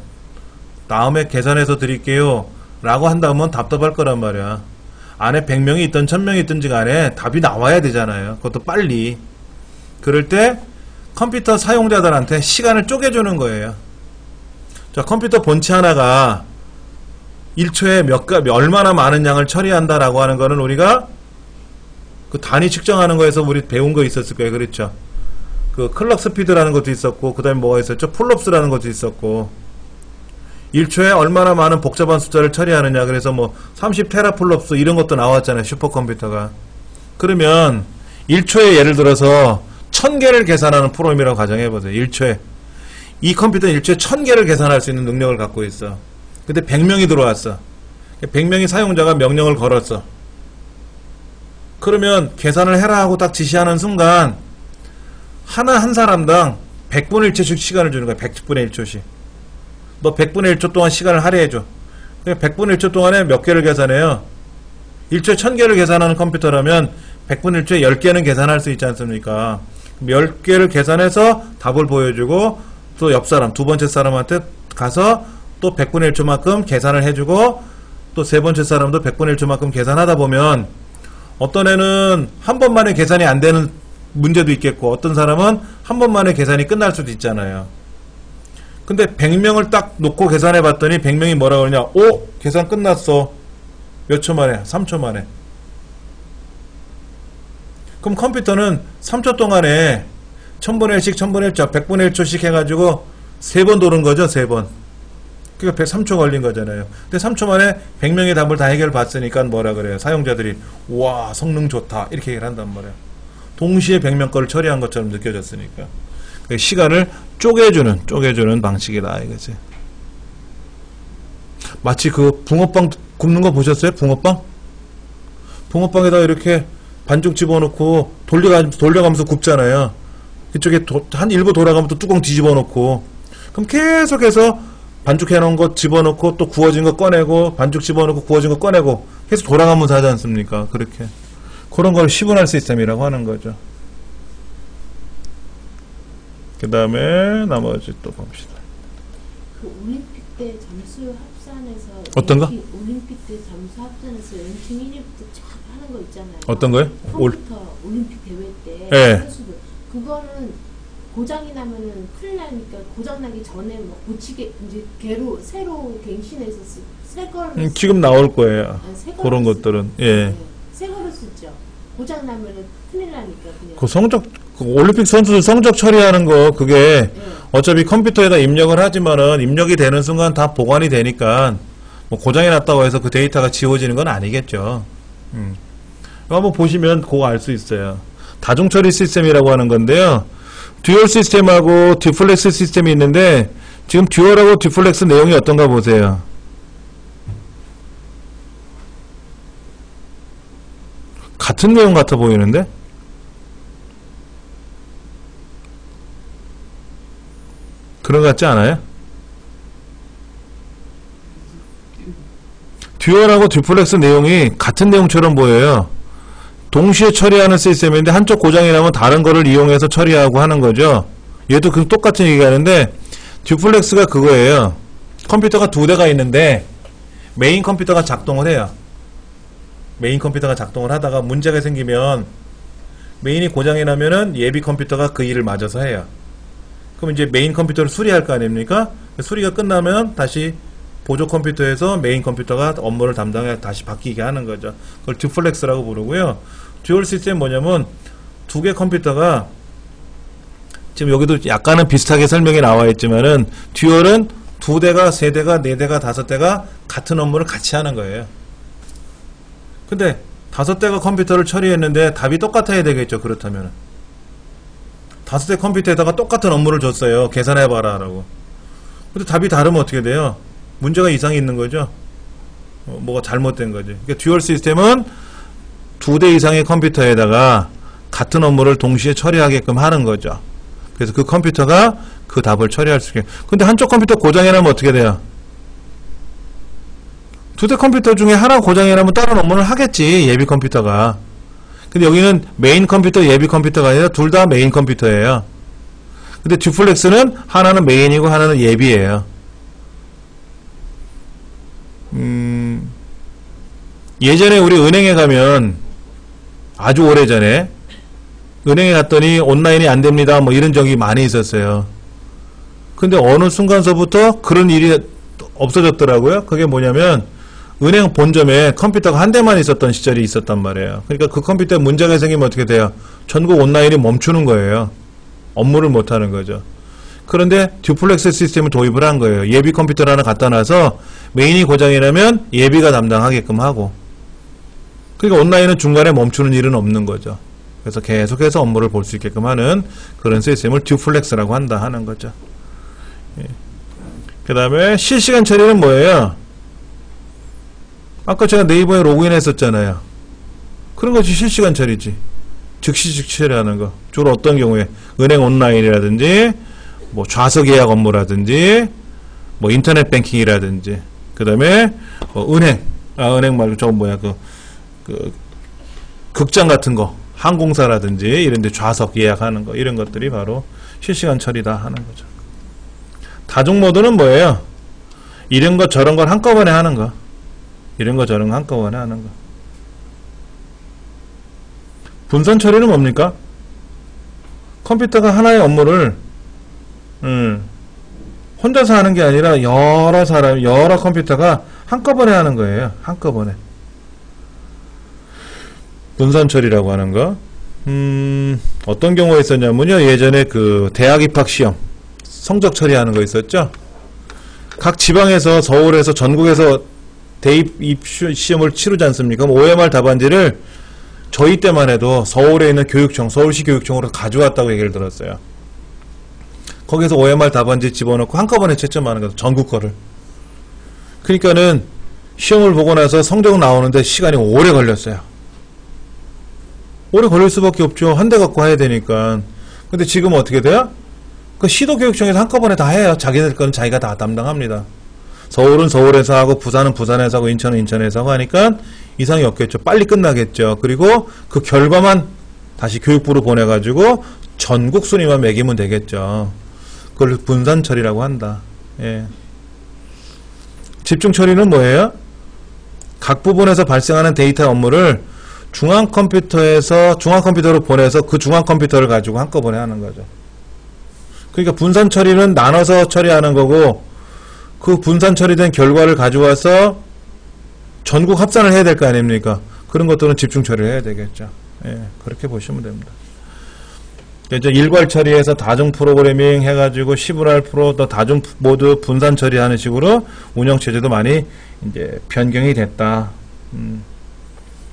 다음에 계산해서 드릴게요. 라고 한다면 답답할 거란 말이야. 안에 100명이 있든 1000명이 있든지 간에 답이 나와야 되잖아요. 그것도 빨리. 그럴 때 컴퓨터 사용자들한테 시간을 쪼개주는 거예요. 자, 컴퓨터 본체 하나가 1초에 얼마나 많은 양을 처리한다라고 하는 거는 우리가 그 단위 측정하는 거에서 우리 배운 거 있었을 거예요. 그렇죠? 그 클럭 스피드라는 것도 있었고, 그 다음에 뭐가 있었죠? 플롭스라는 것도 있었고, 1초에 얼마나 많은 복잡한 숫자를 처리하느냐. 그래서 뭐 30테라플롭스 이런 것도 나왔잖아요. 슈퍼컴퓨터가. 그러면 1초에 예를 들어서 1000개를 계산하는 프로그램이라고 가정해보세요. 1초에. 이 컴퓨터는 1초에 1000개를 계산할 수 있는 능력을 갖고 있어. 근데 100명이 들어왔어. 100명의 사용자가 명령을 걸었어. 그러면 계산을 해라 하고 딱 지시하는 순간 한 사람당 100분의 1초씩 시간을 주는 거야. 100분의 1초씩. 너 100분의 1초 동안 시간을 할애해줘. 100분의 1초 동안에 몇 개를 계산해요? 1초에 1000개를 계산하는 컴퓨터라면 100분의 1초에 10개는 계산할 수 있지 않습니까? 10개를 계산해서 답을 보여주고 또 옆 사람, 두 번째 사람한테 가서 또 100분의 1초만큼 계산을 해주고 또 세 번째 사람도 100분의 1초만큼 계산하다 보면 어떤 애는 한 번만에 계산이 안 되는 문제도 있겠고 어떤 사람은 한 번만에 계산이 끝날 수도 있잖아요. 근데 100명을 딱 놓고 계산해 봤더니 100명이 뭐라 그러냐? 오! 계산 끝났어. 몇 초 만에? 3초 만에. 그럼 컴퓨터는 3초 동안에 1000분의 1씩 1000분의 1초 100분의 1초씩 해가지고 3번 도는 거죠. 3번. 그러니까 3초 걸린 거잖아요. 근데 3초 만에 100명의 답을 다 해결 봤으니까 뭐라 그래요? 사용자들이 와 성능 좋다 이렇게 얘기를 한단 말이에요. 동시에 100명 거를 처리한 것처럼 느껴졌으니까. 그러니까 시간을 쪼개주는 방식이다 이거지. 마치 그 붕어빵 굽는 거 보셨어요? 붕어빵에다 이렇게 반죽 집어넣고 돌려가면서 굽잖아요. 그쪽에 일부 돌아가면 또 뚜껑 뒤집어 놓고, 그럼 계속해서 반죽해 놓은 거 집어넣고 또 구워진 거 꺼내고 반죽 집어넣고 구워진 거 꺼내고 계속 돌아가면서 하지 않습니까? 그렇게 그런 걸 시분할 시스템이라고 하는 거죠. 그 다음에 나머지 또 봅시다. 그 올림픽 때 점수 합산해서 어떤 거? 올림픽 때 점수 합산해서 랭킹 1위부터 쫙 하는 거 있잖아요. 어떤 거요? 컴퓨터 올림픽 대회 때 네. 선수들 그거는 고장이 나면은 큰일 나니까 고장 나기 전에 뭐 고치게 이제 새로 갱신해서 새 거를 지금 나올 거예요. 그런 것들은 네. 새 거를 쓰죠. 고장 나면은 큰일 나니까 그냥. 그 성적 올림픽 선수들 성적 처리하는 거 그게 네. 어차피 컴퓨터에다 입력을 하지만은 입력이 되는 순간 다 보관이 되니까 뭐 고장이 났다고 해서 그 데이터가 지워지는 건 아니겠죠. 한번 보시면 그거 알 수 있어요. 다중 처리 시스템이라고 하는 건데요. 듀얼 시스템하고 디플렉스 시스템이 있는데 지금 듀얼하고 디플렉스 내용이 어떤가 보세요. 같은 내용 같아 보이는데? 그런 것 같지 않아요? 듀얼하고 디플렉스 내용이 같은 내용처럼 보여요. 동시에 처리하는 시스템인데 한쪽 고장이 나면 다른 거를 이용해서 처리하고 하는 거죠. 얘도 그 똑같은 얘기하는데 듀플렉스가 그거예요. 컴퓨터가 두 대가 있는데 메인 컴퓨터가 작동을 해요. 메인 컴퓨터가 작동을 하다가 문제가 생기면 메인이 고장이 나면은 예비 컴퓨터가 그 일을 마저서 해요. 그럼 이제 메인 컴퓨터를 수리할 거 아닙니까? 수리가 끝나면 다시 보조 컴퓨터에서 메인 컴퓨터가 업무를 담당해 다시 바뀌게 하는 거죠. 그걸 듀플렉스라고 부르고요. 듀얼 시스템 뭐냐면 두 개 컴퓨터가 지금 여기도 약간은 비슷하게 설명이 나와 있지만은 듀얼은 두 대가 세 대가 네 대가 다섯 대가 같은 업무를 같이 하는 거예요. 근데 다섯 대가 컴퓨터를 처리했는데 답이 똑같아야 되겠죠. 그렇다면 다섯 대 컴퓨터에다가 똑같은 업무를 줬어요. 계산해봐라 라고. 근데 답이 다르면 어떻게 돼요? 문제가 이상이 있는 거죠. 뭐가 잘못된 거지. 그러니까 듀얼 시스템은 두 대 이상의 컴퓨터에다가 같은 업무를 동시에 처리하게끔 하는 거죠. 그래서 그 컴퓨터가 그 답을 처리할 수 있게. 근데 한쪽 컴퓨터 고장이 나면 어떻게 돼요? 두 대 컴퓨터 중에 하나 고장이 나면 다른 업무를 하겠지. 예비 컴퓨터가. 근데 여기는 메인 컴퓨터, 예비 컴퓨터가 아니라 둘 다 메인 컴퓨터예요. 근데 듀플렉스는 하나는 메인이고 하나는 예비예요. 예전에 우리 은행에 가면 아주 오래전에 은행에 갔더니 온라인이 안 됩니다. 뭐 이런 적이 많이 있었어요. 근데 어느 순간서부터 그런 일이 없어졌더라고요. 그게 뭐냐면 은행 본점에 컴퓨터가 한 대만 있었던 시절이 있었단 말이에요. 그러니까 그 컴퓨터에 문제가 생기면 어떻게 돼요? 전국 온라인이 멈추는 거예요. 업무를 못 하는 거죠. 그런데 듀플렉스 시스템을 도입을 한 거예요. 예비 컴퓨터를 하나 갖다 놔서 메인이 고장이 나면 예비가 담당하게끔 하고, 그러니까 온라인은 중간에 멈추는 일은 없는 거죠. 그래서 계속해서 업무를 볼 수 있게끔 하는 그런 시스템을 듀플렉스라고 한다 하는 거죠. 예. 그 다음에 실시간 처리는 뭐예요? 아까 제가 네이버에 로그인 했었잖아요. 그런 것이 실시간 처리지. 즉시 처리하는 거. 주로 어떤 경우에 은행 온라인이라든지 뭐 좌석 예약 업무라든지 뭐 인터넷 뱅킹이라든지, 그 다음에 은행 말고 저거 뭐야 그 극장 같은 거, 항공사라든지 이런 데 좌석 예약하는 거, 이런 것들이 바로 실시간 처리다 하는 거죠. 다중 모드는 뭐예요? 이런 거 저런 걸 한꺼번에 하는 거. 이런 거 저런 거 한꺼번에 하는 거. 분산 처리는 뭡니까? 컴퓨터가 하나의 업무를 혼자서 하는 게 아니라 여러 사람, 여러 컴퓨터가 한꺼번에 하는 거예요. 한꺼번에. 분산 처리라고 하는 거. 어떤 경우가 있었냐면요. 예전에 그 대학 입학 시험 성적 처리하는 거 있었죠. 각 지방에서 서울에서 전국에서 대입 시험을 치르지 않습니까? 그럼 OMR 답안지를 저희 때만 해도 서울에 있는 교육청, 서울시 교육청으로 가져왔다고 얘기를 들었어요. 거기서 OMR 답안지 집어넣고 한꺼번에 채점하는 거죠. 전국 거를. 그러니까는 시험을 보고 나서 성적 나오는데 시간이 오래 걸렸어요. 오래 걸릴 수밖에 없죠. 한 대 갖고 해야 되니까. 근데 지금 어떻게 돼요? 그 시도교육청에서 한꺼번에 다 해요. 자기들 거는 자기가 다 담당합니다. 서울은 서울에서 하고 부산은 부산에서 하고 인천은 인천에서 하고 하니까 이상이 없겠죠. 빨리 끝나겠죠. 그리고 그 결과만 다시 교육부로 보내가지고 전국 순위만 매기면 되겠죠. 그걸 분산 처리라고 한다. 예. 집중 처리는 뭐예요? 각 부분에서 발생하는 데이터 업무를 중앙 컴퓨터로 보내서 그 중앙 컴퓨터를 가지고 한꺼번에 하는 거죠. 그러니까 분산 처리는 나눠서 처리하는 거고, 그 분산 처리된 결과를 가져와서 전국 합산을 해야 될 거 아닙니까? 그런 것들은 집중 처리를 해야 되겠죠. 예, 그렇게 보시면 됩니다. 이제 일괄 처리해서 다중 프로그래밍 해가지고 10분할 프로 또 다중 모두 분산 처리하는 식으로 운영 체제도 많이 이제 변경이 됐다.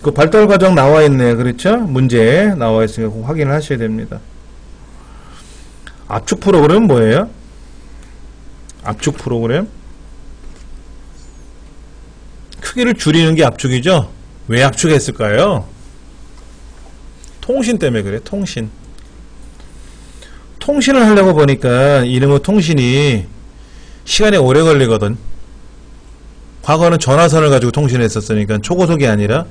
그 발달 과정 나와 있네요. 그렇죠? 문제에 나와 있으니까 꼭 확인을 하셔야 됩니다. 압축 프로그램은 뭐예요? 압축 프로그램? 크기를 줄이는 게 압축이죠? 왜 압축했을까요? 통신 때문에 그래. 통신을 하려고 보니까 이놈의 통신이 시간이 오래 걸리거든. 과거는 전화선을 가지고 통신했었으니까 초고속이 아니라,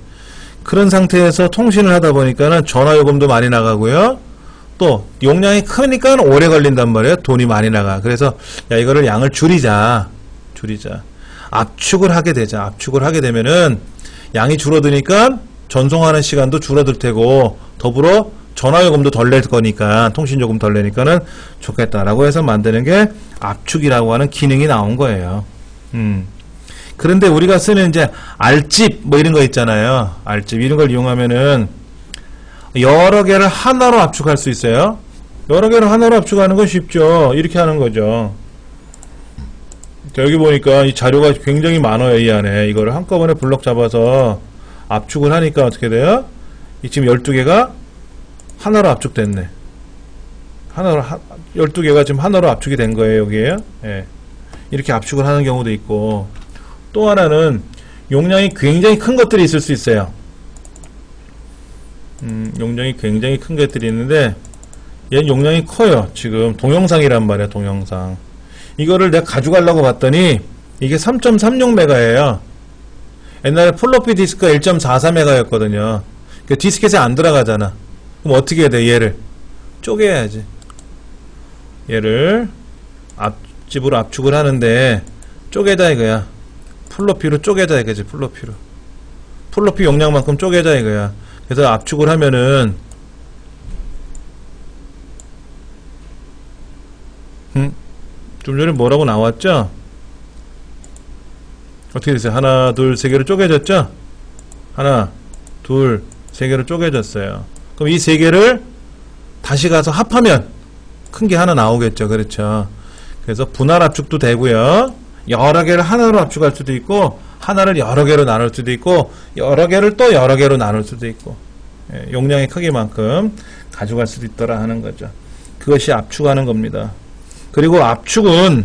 그런 상태에서 통신을 하다 보니까는 전화요금도 많이 나가고요. 또 용량이 크니까 오래 걸린단 말이에요. 돈이 많이 나가. 그래서 야, 이거를 양을 줄이자. 압축을 하게 되자. 압축을 하게 되면은 양이 줄어드니까 전송하는 시간도 줄어들 테고, 더불어 전화요금도 덜 낼 거니까, 통신요금 덜 내니까는 좋겠다라고 해서 만드는 게 압축이라고 하는 기능이 나온 거예요. 그런데 우리가 쓰는 이제 알집 뭐 이런 거 있잖아요. 알집 이런 걸 이용하면은 여러 개를 하나로 압축할 수 있어요. 여러 개를 하나로 압축하는 건 쉽죠. 이렇게 하는 거죠. 자, 여기 보니까 이 자료가 굉장히 많아요. 이 안에 이거를 한꺼번에 블럭 잡아서 압축을 하니까 어떻게 돼요? 이 지금 12개가 하나로 압축됐네. 12개가 지금 하나로 압축이 된 거예요. 여기에요. 예. 이렇게 압축을 하는 경우도 있고, 또 하나는 용량이 굉장히 큰 것들이 있을 수 있어요. 용량이 굉장히 큰 것들이 있는데, 얘는 용량이 커요. 지금 동영상이란 말이야. 동영상. 이거를 내가 가져가려고 봤더니 이게 3.36메가예요. 옛날에 플로피 디스크가 1.44메가였거든요. 디스켓에 안 들어가잖아. 그럼 어떻게 해야 돼? 얘를 쪼개야지. 얘를 앞집으로 압축을 하는데 쪼개자 이거야. 플로피로 쪼개자 이거지. 플로피 용량만큼 쪼개자 이거야. 그래서 압축을 하면은 좀 전에 뭐라고 나왔죠? 어떻게 됐어요? 하나, 둘, 세 개로 쪼개졌죠? 하나, 둘, 세 개로 쪼개졌어요. 그럼 이 세 개를 다시 가서 합하면 큰 게 하나 나오겠죠. 그렇죠? 그래서 분할 압축도 되고요. 여러 개를 하나로 압축할 수도 있고, 하나를 여러 개로 나눌 수도 있고, 여러 개를 또 여러 개로 나눌 수도 있고, 예, 용량의 크기만큼 가져갈 수도 있더라 하는 거죠. 그것이 압축하는 겁니다. 그리고 압축을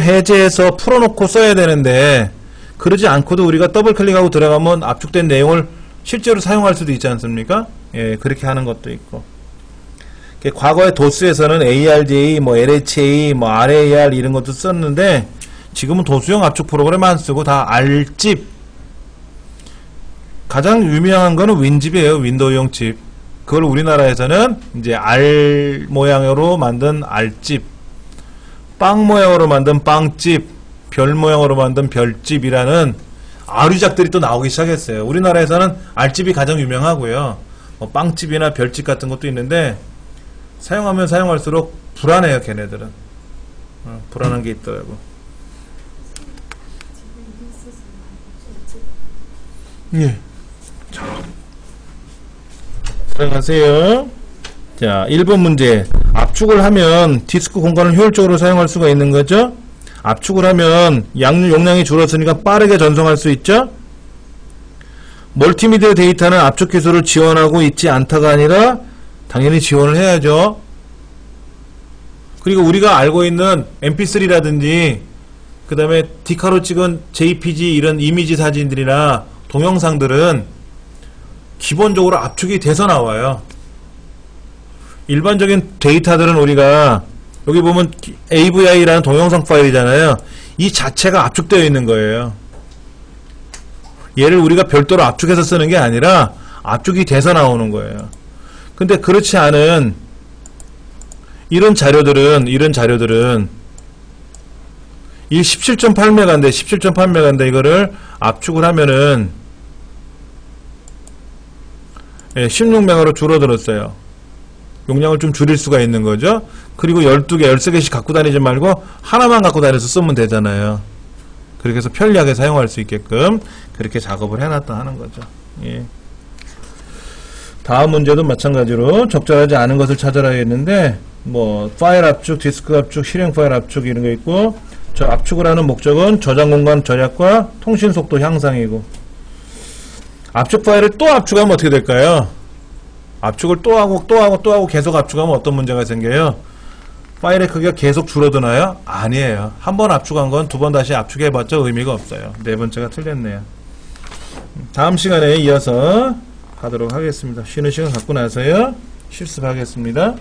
해제해서 풀어놓고 써야 되는데, 그러지 않고도 우리가 더블 클릭하고 들어가면 압축된 내용을 실제로 사용할 수도 있지 않습니까? 예, 그렇게 하는 것도 있고. 과거에 도스에서는 ARDA, 뭐 LHA, 뭐 RAR 이런 것도 썼는데, 지금은 도수형 압축 프로그램 안 쓰고 다 R집. 가장 유명한 거는 윈집이에요. 윈도우용 집. 그걸 우리나라에서는 이제 알 모양으로 만든 알집, 빵 모양으로 만든 빵집, 별 모양으로 만든 별집이라는 아류작들이 또 나오기 시작했어요. 우리나라에서는 알집이 가장 유명하고요. 뭐 빵집이나 별집 같은 것도 있는데, 사용하면 사용할수록 불안해요. 걔네들은. 불안한 게 있더라고. 예. 자, 사용하세요. 자, 1번 문제. 압축을 하면 디스크 공간을 효율적으로 사용할 수가 있는 거죠. 압축을 하면 용량이 줄었으니까 빠르게 전송할 수 있죠? 멀티미디어 데이터는 압축 기술을 지원하고 있지 않다가 아니라 당연히 지원을 해야죠. 그리고 우리가 알고 있는 mp3라든지 그 다음에 디카로 찍은 jpg 이런 이미지 사진들이나 동영상들은 기본적으로 압축이 돼서 나와요. 일반적인 데이터들은 우리가 여기 보면 AVI라는 동영상 파일이잖아요. 이 자체가 압축되어 있는 거예요. 얘를 우리가 별도로 압축해서 쓰는 게 아니라 압축이 돼서 나오는 거예요. 근데 그렇지 않은 이런 자료들은 이 17.8메가인데 17.8메가인데 이거를 압축을 하면은 16메가로 줄어들었어요. 용량을 좀 줄일 수가 있는 거죠. 그리고 12개, 13개씩 갖고 다니지 말고 하나만 갖고 다녀서 쓰면 되잖아요. 그렇게 해서 편리하게 사용할 수 있게끔 그렇게 작업을 해놨다 하는 거죠. 예. 다음 문제도 마찬가지로 적절하지 않은 것을 찾아라 했는데 뭐 파일 압축, 디스크 압축, 실행 파일 압축 이런 거 있고 저 압축을 하는 목적은 저장 공간 절약과 통신 속도 향상이고 압축 파일을 또 압축하면 어떻게 될까요? 압축을 또 하고 계속 압축하면 어떤 문제가 생겨요? 파일의 크기가 계속 줄어드나요? 아니에요. 한 번 압축한 건 두 번 다시 압축해봤자 의미가 없어요. 네 번째가 틀렸네요. 다음 시간에 이어서 하도록 하겠습니다. 쉬는 시간 갖고 나서요 실습하겠습니다.